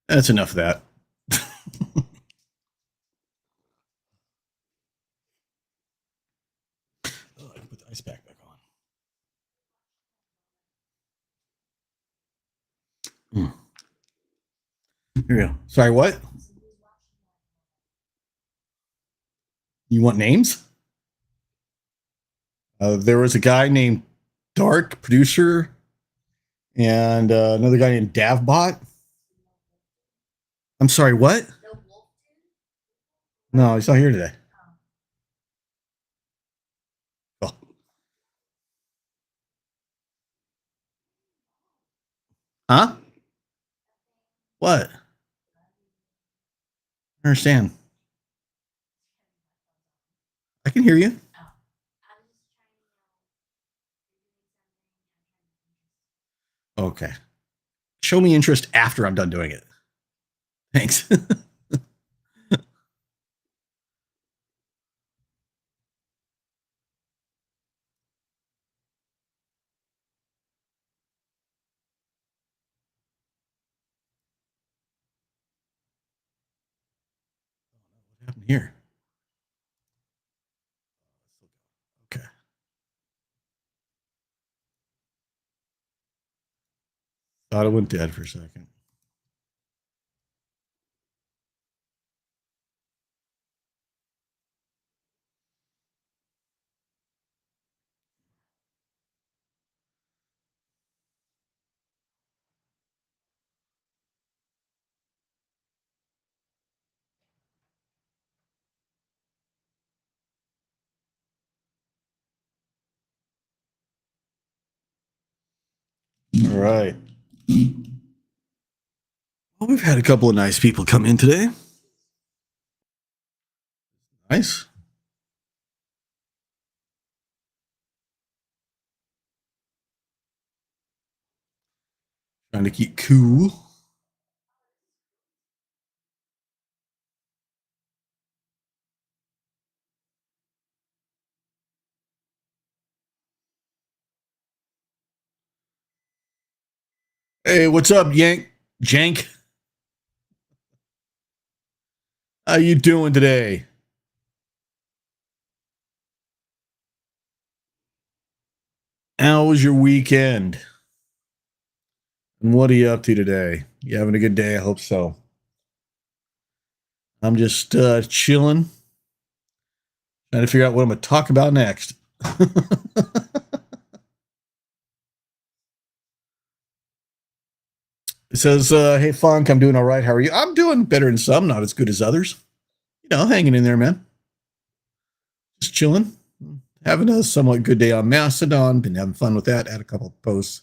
Speaker 1: That's enough of that. Oh, I can put the ice pack back on. Here we go. Sorry, what? You want names? There was a guy named Dark Producer and another guy named Davbot. I'm sorry, what? No, he's not here today. Oh. Huh? What? I understand. I can hear you. Okay. Show me interest after I'm done doing it. Thanks. What happened here? Okay. Thought it went dead for a second. right. Well, we've had a couple of nice people come in today. Nice. Trying to keep cool. Hey, what's up, Yank? Jank? How you doing today? How was your weekend? And what are you up to today? You having a good day? I hope so. I'm just chilling, trying to figure out what I'm going to talk about next. It says, hey, Funk, I'm doing all right. How are you? I'm doing better than some, not as good as others. You know, hanging in there, man. Just chilling. Having a somewhat good day on Mastodon. Been having fun with that. Had a couple of posts.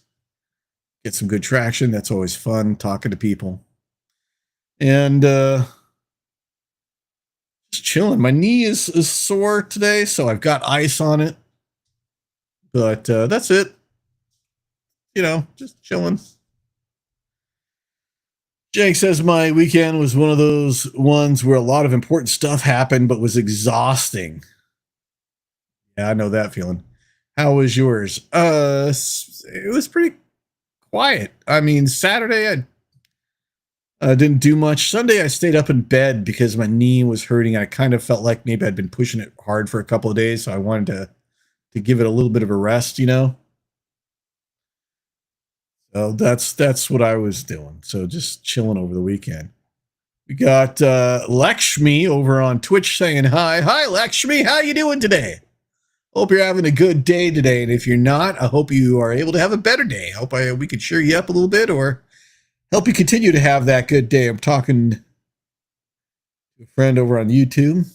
Speaker 1: Get some good traction. That's always fun, talking to people. And just chilling. My knee is sore today, so I've got ice on it. But that's it. You know, just chilling. Jake says my weekend was one of those ones where a lot of important stuff happened, but was exhausting. Yeah, I know that feeling. How was yours? It was pretty quiet. I mean, Saturday I didn't do much. Sunday I stayed up in bed because my knee was hurting. I kind of felt like maybe I'd been pushing it hard for a couple of days, so I wanted to give it a little bit of a rest, you know. So that's what I was doing. So just chilling over the weekend. We got Lakshmi over on Twitch saying hi. Hi, Lakshmi. How you doing today? Hope you're having a good day today. And if you're not, I hope you are able to have a better day. I hope we could cheer you up a little bit or help you continue to have that good day. I'm talking to a friend over on YouTube.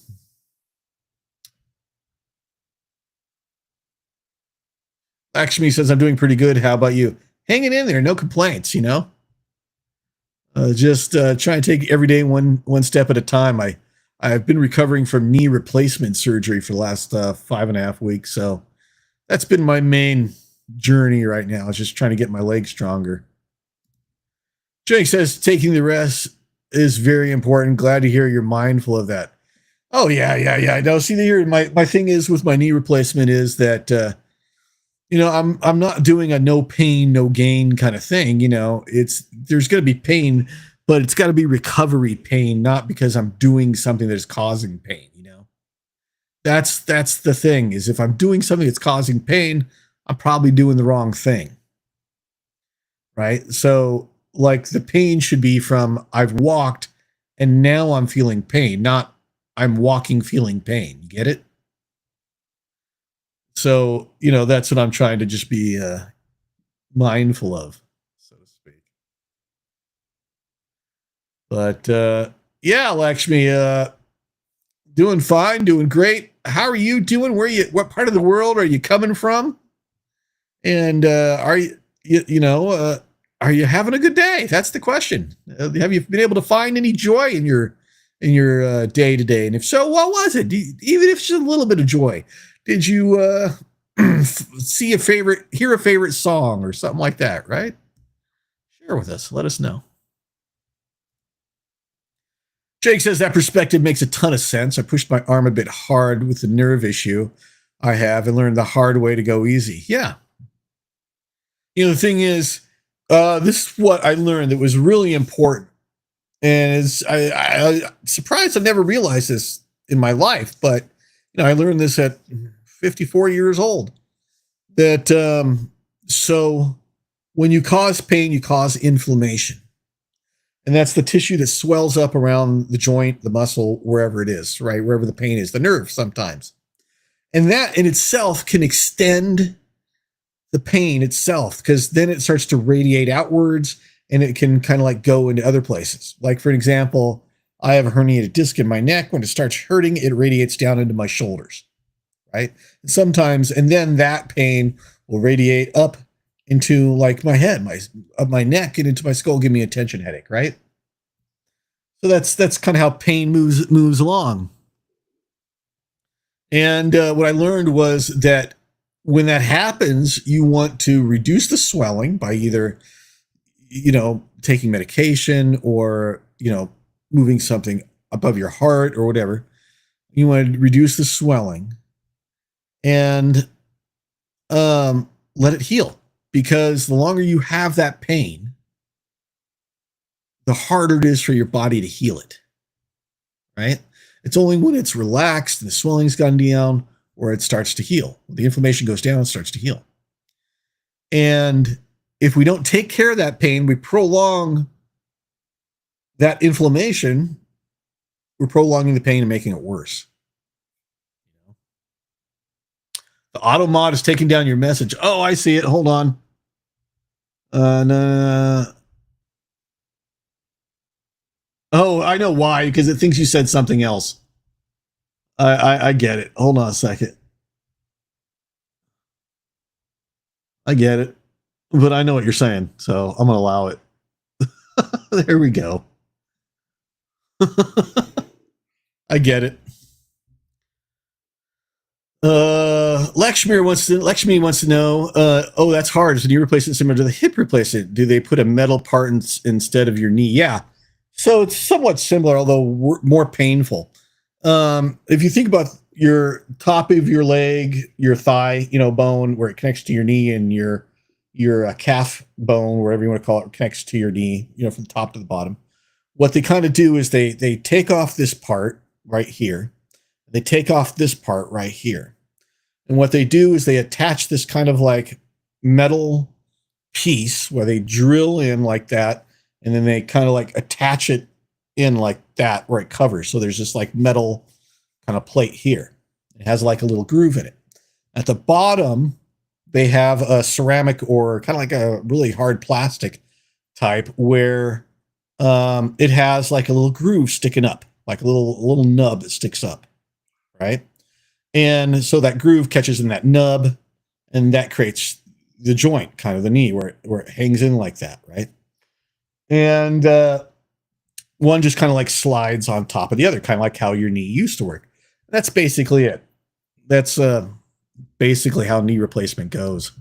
Speaker 1: Lakshmi says, I'm doing pretty good. How about you? Hanging in there. No complaints, you know? Just trying to take every day one step at a time. I've been recovering from knee replacement surgery for the last 5.5 weeks, so that's been my main journey right now. Is just trying to get my legs stronger. Jake says taking the rest is very important. Glad to hear you're mindful of that. Oh yeah. I know. See, here my thing is with my knee replacement is that you know, I'm not doing a no pain, no gain kind of thing. You know, there's going to be pain, but it's got to be recovery pain, not because I'm doing something that is causing pain. You know, that's the thing is if I'm doing something that's causing pain, I'm probably doing the wrong thing. Right. So like the pain should be from I've walked and now I'm feeling pain, not I'm walking feeling pain. You get it? So, you know, that's what I'm trying to just be mindful of, so to speak. But yeah, Lakshmi, doing fine, doing great. How are you doing? What part of the world are you coming from? And are are you having a good day? That's the question. Have you been able to find any joy in your day to day? And if so, what was it? Even if it's just a little bit of joy, did you hear a favorite song or something like that? Right? Share with us. Let us know. Jake says that perspective makes a ton of sense. I pushed my arm a bit hard with the nerve issue I have and learned the hard way to go easy. Yeah. You know, the thing is, this is what I learned that was really important. And I'm surprised I never realized this in my life, but you know, I learned this at 54 years old. That so when you cause pain, you cause inflammation. And that's the tissue that swells up around the joint, the muscle, wherever it is, right? Wherever the pain is, the nerve sometimes. And that in itself can extend the pain itself because then it starts to radiate outwards and it can kind of like go into other places. Like, for an example, I have a herniated disc in my neck. When it starts hurting, it radiates down into my shoulders, right? And sometimes, and then that pain will radiate up into like my head, my neck, and into my skull, give me a tension headache, right? So that's kind of how pain moves along. And what I learned was that when that happens, you want to reduce the swelling by either, taking medication or, moving something above your heart or whatever. You want to reduce the swelling and let it heal, because the longer you have that pain, the harder it is for your body to heal it, right? It's only when it's relaxed and the swelling's gone down where it starts to heal. When the inflammation goes down, it starts to heal. And if we don't take care of that pain, we prolong that inflammation. We're prolonging the pain and making it worse. The auto mod is taking down your message. Oh, I see it. Hold on. No. Oh, I know why. Because it thinks you said something else. I get it. Hold on a second. I get it. But I know what you're saying, so I'm going to allow it. There we go. I get it. Lakshmi wants to know, oh, that's hard. Is the knee replacement similar to the hip replacement? Do they put a metal part instead of your knee? Yeah. So it's somewhat similar, although more painful. If you think about your top of your leg, your thigh, bone where it connects to your knee, and your calf bone, wherever you want to call it, connects to your knee, from the top to the bottom. What they kind of do is they take off this part right here. They take off this part right here. And what they do is they attach this kind of like metal piece where they drill in like that, and then they kind of like attach it in like that where it covers. So there's this like metal kind of plate here. It has like a little groove in it. At the bottom, they have a ceramic or kind of like a really hard plastic type where it has like a little groove sticking up, like a little nub that sticks up, right? And so that groove catches in that nub, and that creates the joint, kind of the knee, where it hangs in like that, right? And one just kind of like slides on top of the other, kind of like how your knee used to work. That's basically it. That's basically how knee replacement goes.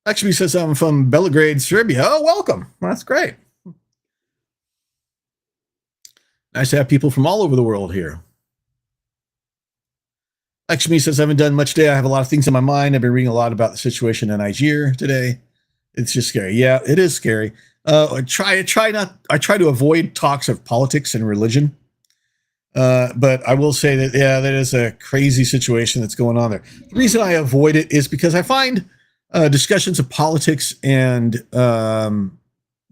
Speaker 1: Actually, says I'm from Belgrade, Serbia. Oh, welcome. That's great. Nice to have people from all over the world here. Lakshmi says, I haven't done much today. I have a lot of things in my mind. I've been reading a lot about the situation in Niger today. It's just scary. Yeah, it is scary. I try to avoid talks of politics and religion. But I will say that, yeah, that is a crazy situation that's going on there. The reason I avoid it is because I find discussions of politics and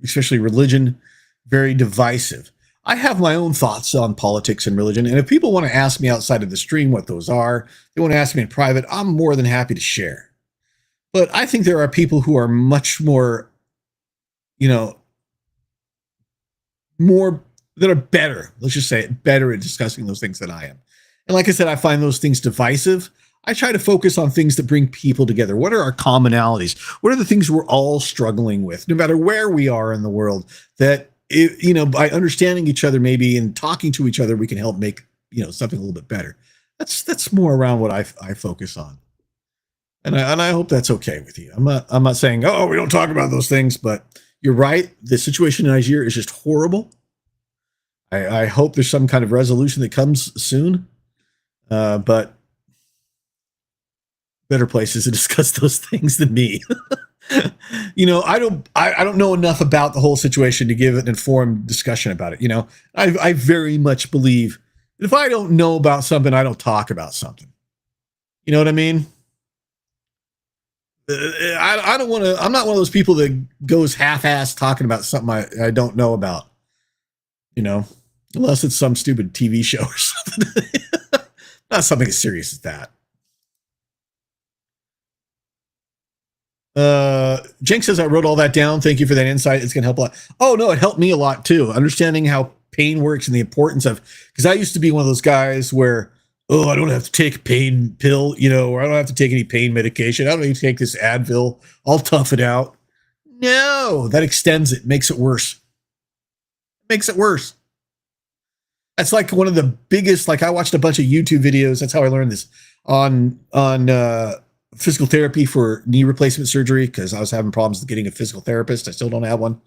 Speaker 1: especially religion very divisive. I have my own thoughts on politics and religion, and if people want to ask me outside of the stream what those are, they want to ask me in private, I'm more than happy to share. But I think there are people who are much more, more that are better, let's just say it, better at discussing those things than I am. And like I said, I find those things divisive. I try to focus on things that bring people together. What are our commonalities? What are the things we're all struggling with, no matter where we are in the world, that by understanding each other, maybe, and talking to each other, we can help make, something a little bit better. That's more around what I focus on. And I hope that's okay with you. I'm not saying, oh, we don't talk about those things, but you're right. The situation in Nigeria is just horrible. I hope there's some kind of resolution that comes soon. But better places to discuss those things than me. I don't know enough about the whole situation to give an informed discussion about it. I very much believe that if I don't know about something, I don't talk about something. You know what I mean? I don't want to. I'm not one of those people that goes half-assed talking about something I don't know about. Unless it's some stupid TV show or something. Not something as serious as that. Jenks says, I wrote all that down. Thank you for that insight. It's going to help a lot. Oh, no, it helped me a lot, too. Understanding how pain works and the importance of, because I used to be one of those guys where oh, I don't have to take a pain pill, or I don't have to take any pain medication. I don't need to take this Advil. I'll tough it out. No, that extends it, makes it worse. Makes it worse. That's like one of the biggest, like I watched a bunch of YouTube videos. That's how I learned this on physical therapy for knee replacement surgery because I was having problems getting a physical therapist. I still don't have one.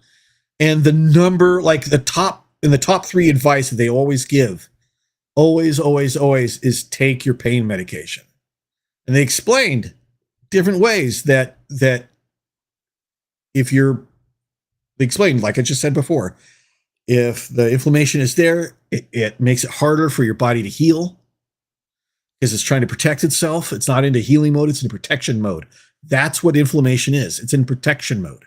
Speaker 1: And the number, like the top three advice that they always give, always, is take your pain medication. And they explained different ways that if you're, they explained, like I just said before, if the inflammation is there, it makes it harder for your body to heal because it's trying to protect itself. It's not into healing mode, it's in protection mode. That's what inflammation is. It's in protection mode.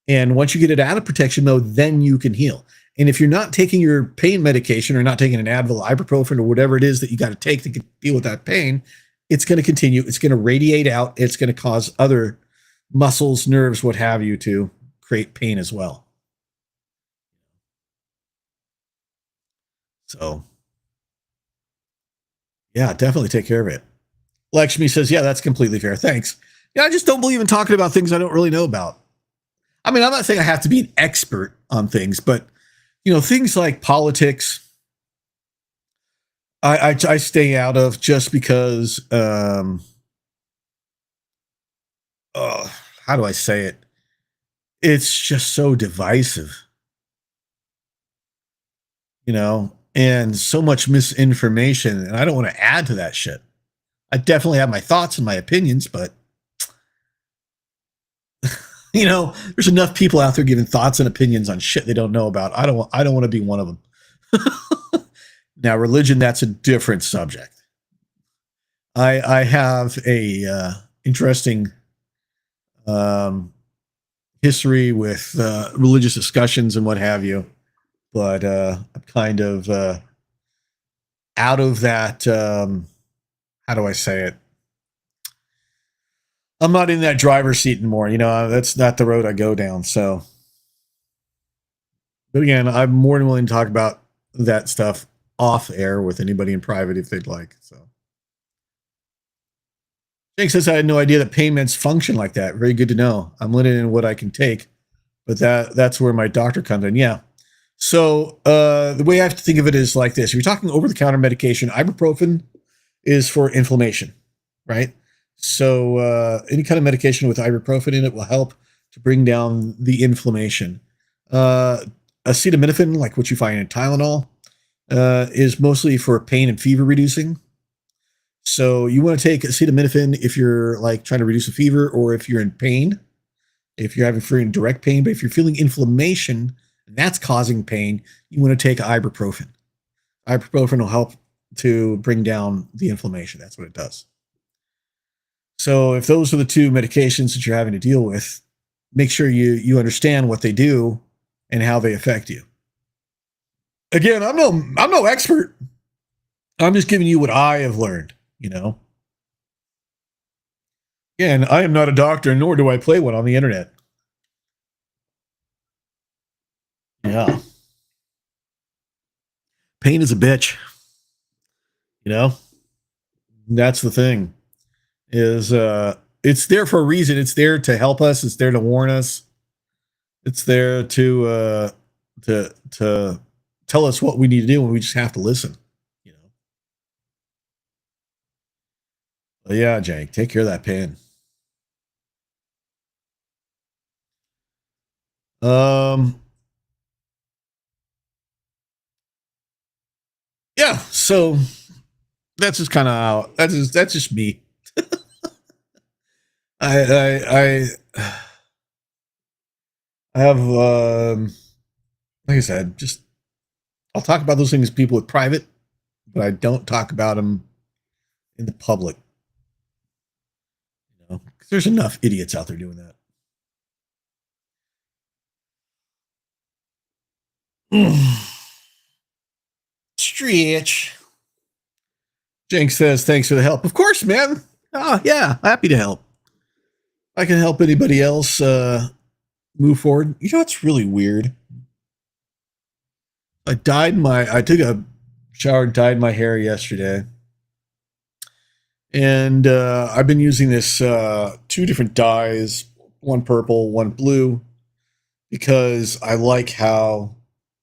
Speaker 1: And once you get it out of protection mode, then you can heal. And if you're not taking your pain medication or not taking an Advil, ibuprofen, or whatever it is that you got to take to deal with that pain, it's going to continue. It's going to radiate out. It's going to cause other muscles, nerves, what have you, to create pain as well. So, yeah, definitely take care of it. Lakshmi says, yeah, that's completely fair. Thanks. Yeah, I just don't believe in talking about things I don't really know about. I mean, I'm not saying I have to be an expert on things, but, things like politics, I stay out of just because, how do I say it? It's just so divisive, and so much misinformation. And I don't want to add to that shit. I definitely have my thoughts and my opinions, but there's enough people out there giving thoughts and opinions on shit they don't know about. I don't want to be one of them. Now, religion, that's a different subject. I have a interesting history with religious discussions and what have you, but I'm kind of out of that. How do I say it? I'm not in that driver's seat anymore. That's not the road I go down. So, but again, I'm more than willing to talk about that stuff off air with anybody in private if they'd like. So, Jake says, I had no idea that pain meds function like that. Very good to know. I'm limited in what I can take, but that's where my doctor comes in. Yeah. So the way I have to think of it is like this. If you're talking over-the-counter medication, ibuprofen is for inflammation, right? So any kind of medication with ibuprofen in it will help to bring down the inflammation. Acetaminophen, like what you find in Tylenol, is mostly for pain and fever reducing. So you want to take acetaminophen if you're like trying to reduce a fever or if you're in pain, if you're feeling direct pain. But if you're feeling inflammation and that's causing pain, you want to take ibuprofen. Ibuprofen will help to bring down the inflammation. That's what it does. So if those are the two medications that you're having to deal with, make sure you understand what they do and how they affect you. Again, I'm no expert. I'm just giving you what I have learned, Again, I am not a doctor, nor do I play one on the internet. Yeah. Pain is a bitch. That's the thing. Is it's there for a reason. It's there to help us. It's there to warn us. It's there to tell us what we need to do, and we just have to listen. But yeah, Jake, take care of that pain. Yeah, so that's just kind of how that's just me. I have like I said, just I'll talk about those things with people with private, but I don't talk about them in the public. Because there's enough idiots out there doing that. Stretch. Jenks says, thanks for the help. Of course, man. Oh, yeah. Happy to help. I can help anybody else move forward. It's really weird. I took a shower and dyed my hair yesterday. And I've been using this two different dyes, one purple, one blue, because I like how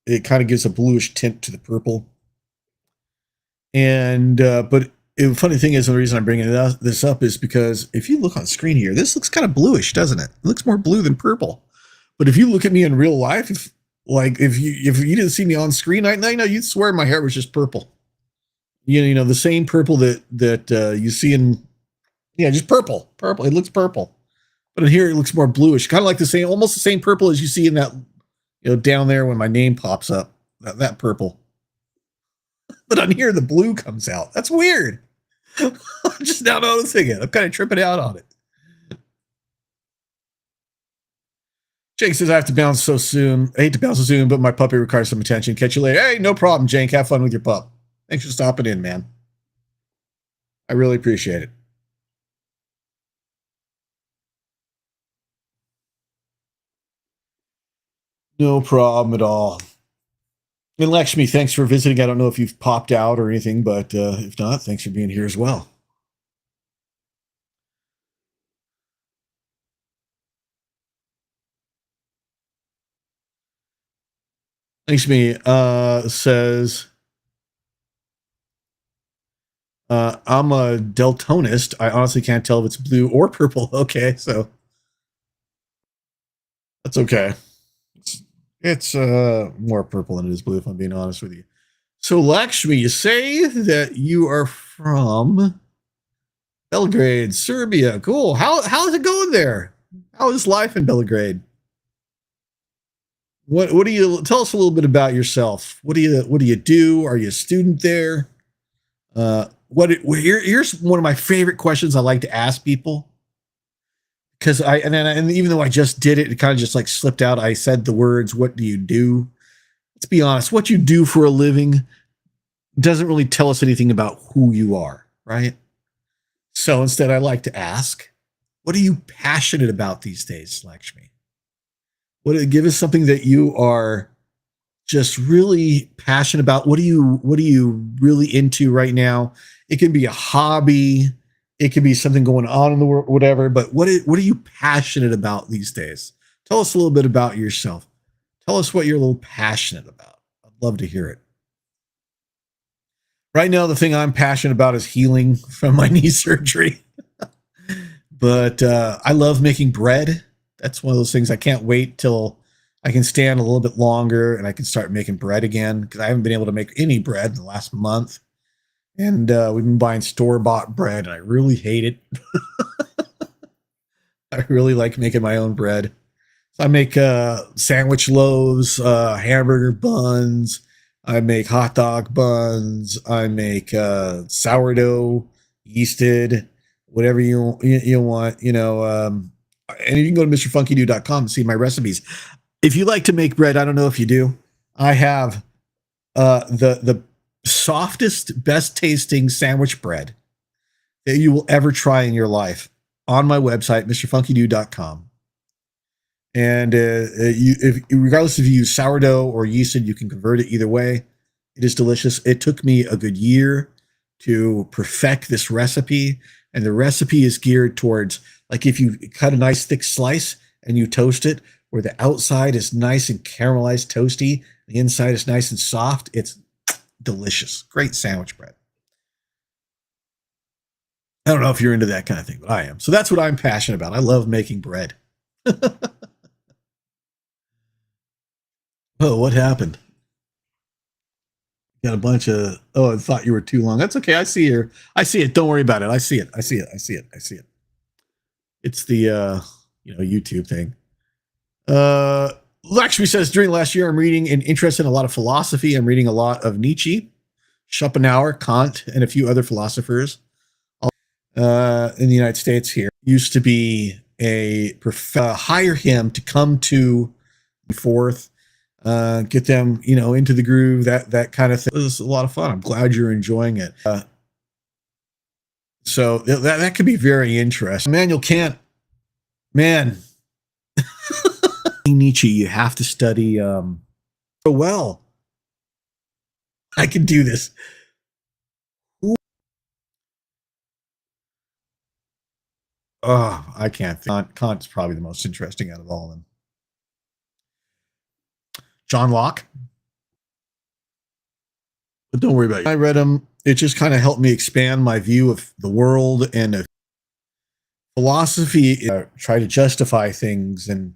Speaker 1: it kind of gives a bluish tint to the purple. And but the funny thing is, the reason I'm bringing this up is because if you look on screen here, this looks kind of bluish, doesn't it? It looks more blue than purple. But if you look at me in real life, if you didn't see me on screen, I know you'd swear my hair was just purple. You know the same purple that you see in, yeah, just purple. It looks purple, but in here it looks more bluish, kind of like the same, almost the same purple as you see in that, down there when my name pops up, that purple. But on here the blue comes out. That's weird. I'm just now noticing it. I'm kind of tripping out on it. Jake says, I have to bounce so soon. I hate to bounce so soon, but my puppy requires some attention. Catch you later. Hey, no problem, Jake. Have fun with your pup. Thanks for stopping in, man. I really appreciate it. No problem at all. And Lakshmi, thanks for visiting. I don't know if you've popped out or anything, but if not, thanks for being here as well. Lakshmi says, I'm a Deltonist. I honestly can't tell if it's blue or purple. Okay, so that's okay. It's more purple than it is blue, if I'm being honest with you. So, Lakshmi, you say that you are from Belgrade, Serbia. Cool. How's it going there? How is life in Belgrade? What do you tell us a little bit about yourself? What do you do? Are you a student there? Here's one of my favorite questions I like to ask people, because and even though I just did it, it kind of just like slipped out. I said the words, "What do you do?" Let's be honest. What you do for a living doesn't really tell us anything about who you are, right? So instead, I like to ask, "What are you passionate about these days, Lakshmi? Give us something that you are just really passionate about. What are you really into right now? It can be a hobby, it could be something going on in the world, whatever. But what are you passionate about these days? Tell us a little bit about yourself. Tell us what you're a little passionate about. I'd love to hear it. Right now, the thing I'm passionate about is healing from my knee surgery. But I love making bread. That's one of those things I can't wait till I can stand a little bit longer and I can start making bread again, because I haven't been able to make any bread in the last month. And we've been buying store-bought bread, and I really hate it. I really like making my own bread. So I make sandwich loaves, hamburger buns. I make hot dog buns. I make sourdough, yeasted, whatever you want. And you can go to MrFunkyDude.com and see my recipes. If you like to make bread, I don't know if you do. I have the softest, best tasting sandwich bread that you will ever try in your life on my website, MrFunkyDude.com. And regardless if you use sourdough or yeasted, you can convert it either way. It is delicious. It took me a good year to perfect this recipe, and the recipe is geared towards, like, if you cut a nice thick slice and you toast it, where the outside is nice and caramelized toasty, the inside is nice and soft. It's delicious. Great sandwich bread. I don't know if you're into that kind of thing, but I am. So that's what I'm passionate about. I love making bread. Oh, what happened? Got a bunch of, oh, I thought you were too long. That's okay. I see it. Don't worry about it. I see it. It's the YouTube thing. Lakshmi says, during last year, I'm reading and interested in a lot of philosophy. I'm reading a lot of Nietzsche, Schopenhauer, Kant, and a few other philosophers. In the United States here, used to be hire him to come to forth, get them, into the groove, that kind of thing. It was a lot of fun. I'm glad you're enjoying it. So that could be very interesting. Immanuel Kant, man. Nietzsche, you have to study so well. I can do this. I can't think. Kant's probably the most interesting out of all of them. John Locke. But don't worry about it. I read them. It just kind of helped me expand my view of the world and of philosophy. Try to justify things and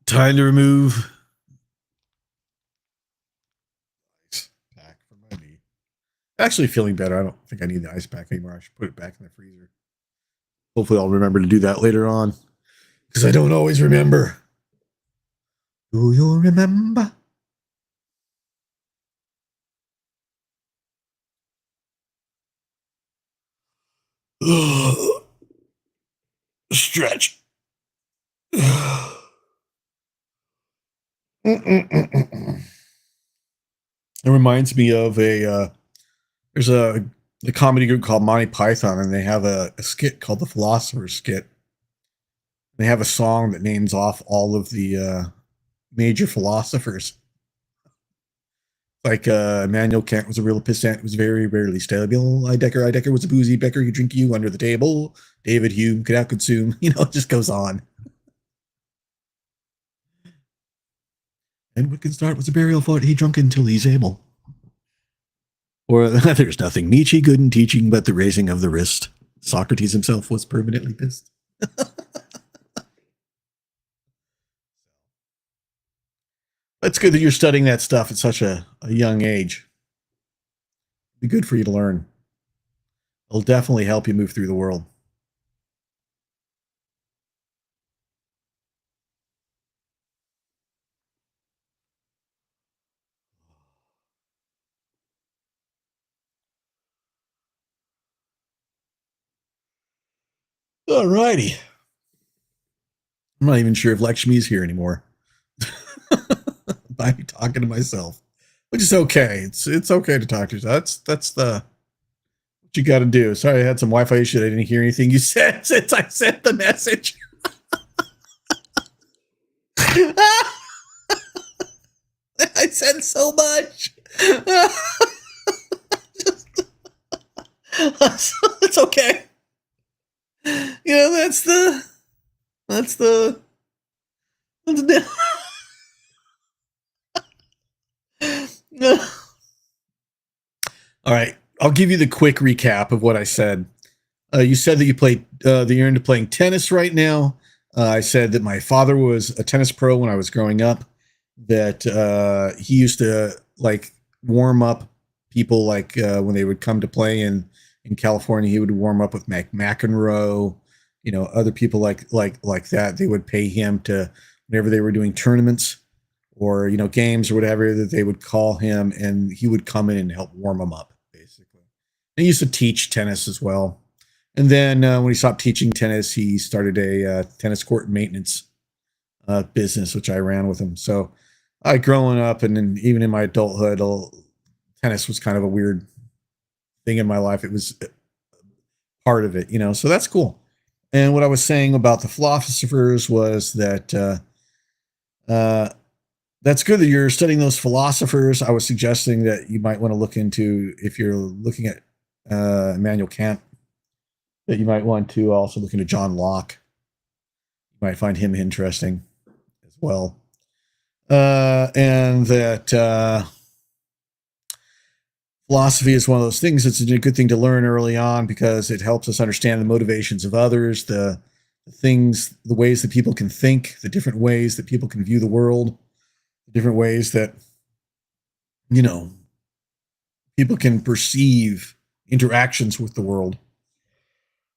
Speaker 1: time to remove ice pack from my knee. Actually, feeling better. I don't think I need the ice pack anymore. I should put it back in the freezer. Hopefully, I'll remember to do that later on because I don't always remember. Do you remember? Ugh. Stretch. It reminds me of there's a comedy group called Monty Python, and they have a skit called the Philosopher's Skit. They have a song that names off all of the major philosophers. Like Immanuel Kant was a real pissant, was very rarely stable. Heidecker was a boozy Becker could drink you under the table. David Hume could outconsume. It just goes on. And Wittgenstein was a burial fart he drunk until he's able. Or there's nothing Nietzsche good in teaching but the raising of the wrist. Socrates himself was permanently pissed. It's good that you're studying that stuff at such a young age. It'd be good for you to learn. It'll definitely help you move through the world. All righty. I'm not even sure if Lakshmi's here anymore. By me talking to myself, which is okay. It's okay to talk to yourself. That's the what you got to do. Sorry, I had some Wi-Fi issue. I didn't hear anything you said since I sent the message. I said so much. It's okay. That's the all right. I'll give you the quick recap of what I said. You said that you're into playing tennis right now. I said that my father was a tennis pro when I was growing up. That he used to like warm up people when they would come to play in California. He would warm up with McEnroe, other people like that. They would pay him to whenever they were doing tournaments or games or whatever, that they would call him and he would come in and help warm them up. Basically, and he used to teach tennis as well. And then when he stopped teaching tennis, he started a tennis court maintenance business, which I ran with him. So growing up and then even in my adulthood, tennis was kind of a weird thing in my life. It was part of it, so that's cool. And what I was saying about the philosophers was that that's good that you're studying those philosophers. I was suggesting that you might want to look into, if you're looking at Immanuel Kant, that you might want to also look into John Locke. You might find him interesting as well. And that philosophy is one of those things. It's a good thing to learn early on because it helps us understand the motivations of others, the ways that people can think, the different ways that people can view the world, the different ways that, people can perceive interactions with the world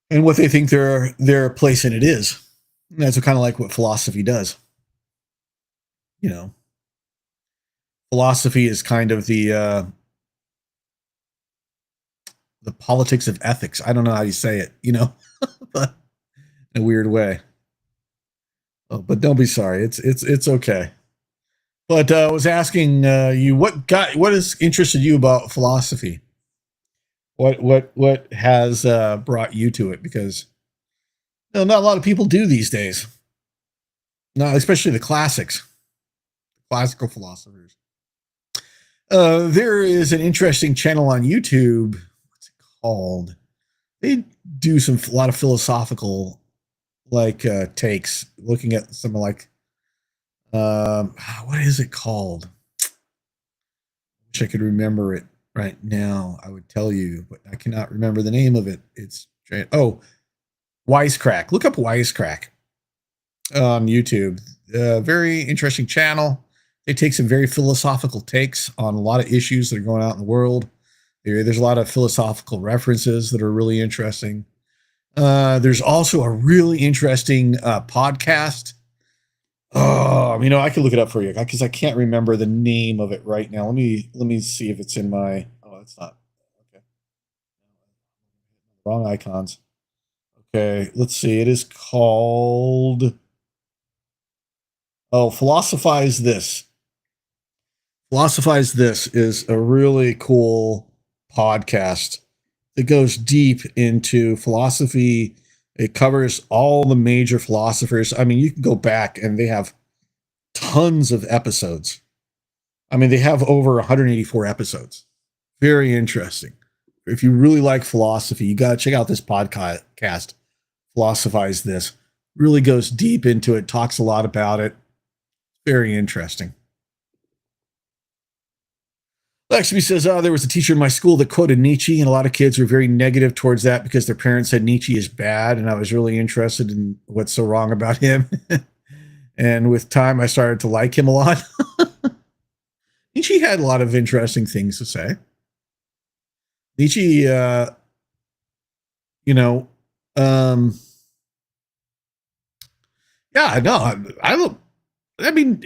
Speaker 1: and what they think their place in it is. And that's kind of like what philosophy does. Philosophy is kind of the politics of ethics. I don't know how you say it, but in a weird way. Oh, but don't be sorry. It's okay. But I was asking you what has interested you about philosophy? What has brought you to it? Because not a lot of people do these days. Not especially the classics, classical philosophers. There is an interesting channel on YouTube. What's it called? They do a lot of philosophical takes, looking at some like what is it called? Wish I could remember it right now. I would tell you, but I cannot remember the name of it. It's Wisecrack. Look up Wisecrack on YouTube. Very interesting channel. They take some very philosophical takes on a lot of issues that are going out in the world. There's a lot of philosophical references that are really interesting. There's also a really interesting podcast. Oh, I can look it up for you because I can't remember the name of it right now. Let me see if it's in my. Oh, it's not. Okay. Wrong icons. Okay, let's see. It is called. Oh, Philosophize This. Philosophize This is a really cool podcast that goes deep into philosophy. It covers all the major philosophers. You can go back and they have tons of episodes. They have over 184 episodes. Very interesting. If you really like philosophy, you got to check out this podcast, Philosophize This. Really goes deep into it, talks a lot about it. Very interesting. Lexby says, there was a teacher in my school that quoted Nietzsche, and a lot of kids were very negative towards that because their parents said Nietzsche is bad, and I was really interested in what's so wrong about him. And with time, I started to like him a lot. Nietzsche had a lot of interesting things to say. Nietzsche, yeah, no,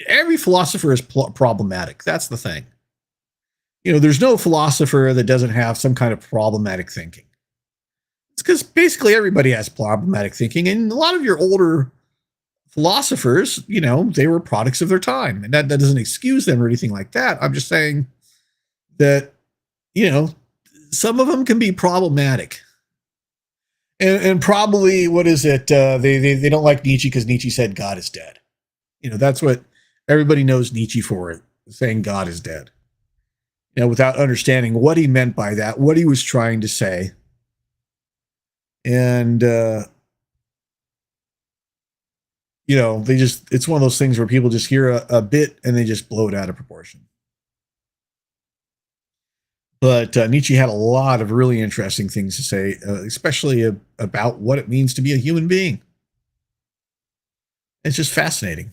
Speaker 1: every philosopher is problematic. That's the thing. There's no philosopher that doesn't have some kind of problematic thinking. It's because basically everybody has problematic thinking. And a lot of your older philosophers, they were products of their time. And that doesn't excuse them or anything like that. I'm just saying that, some of them can be problematic. And probably, what is it? They don't like Nietzsche because Nietzsche said God is dead. That's what everybody knows Nietzsche for, saying God is dead. Without understanding what he meant by that, what he was trying to say. And, it's one of those things where people just hear a bit and they just blow it out of proportion. But Nietzsche had a lot of really interesting things to say, especially about what it means to be a human being. It's just fascinating.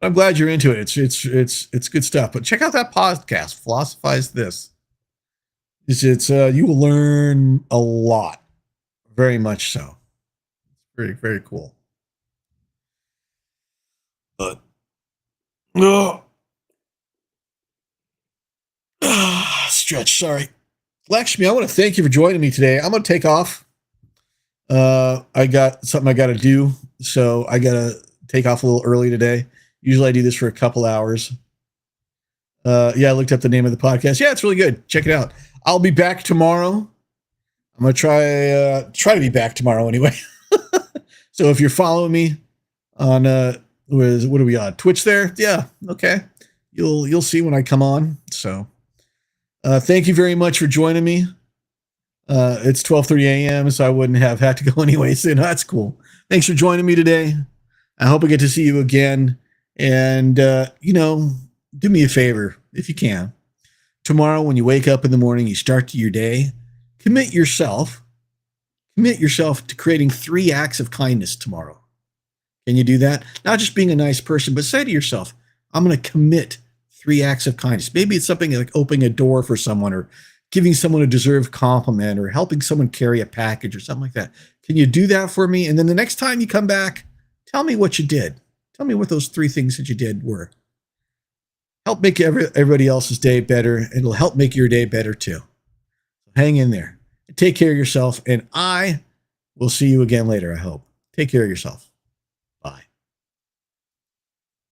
Speaker 1: I'm glad you're into it. It's good stuff. But check out that podcast, Philosophize This. It's you will learn a lot, very much so. Very, very cool. But stretch. Sorry, Lakshmi. I want to thank you for joining me today. I'm going to take off. I got something I got to do, so I got to take off a little early today. Usually I do this for a couple hours. I looked up the name of the podcast. Yeah, it's really good. Check it out. I'll be back tomorrow. I'm going to try to be back tomorrow anyway. So if you're following me on, what are we on? Twitch there? Yeah. Okay. You'll see when I come on. So, thank you very much for joining me. It's 12:30 a.m. so I wouldn't have had to go anyway. So that's cool. Thanks for joining me today. I hope I get to see you again. And, do me a favor if you can. Tomorrow, when you wake up in the morning, you start your day, commit yourself to creating 3 acts of kindness tomorrow. Can you do that? Not just being a nice person, but say to yourself, I'm going to commit 3 acts of kindness. Maybe it's something like opening a door for someone or giving someone a deserved compliment or helping someone carry a package or something like that. Can you do that for me? And then the next time you come back, tell me what you did. Tell me what those 3 things that you did were. Help make everybody else's day better, and it'll help make your day better too. Hang in there. Take care of yourself, and I will see you again later, I hope. Take care of yourself.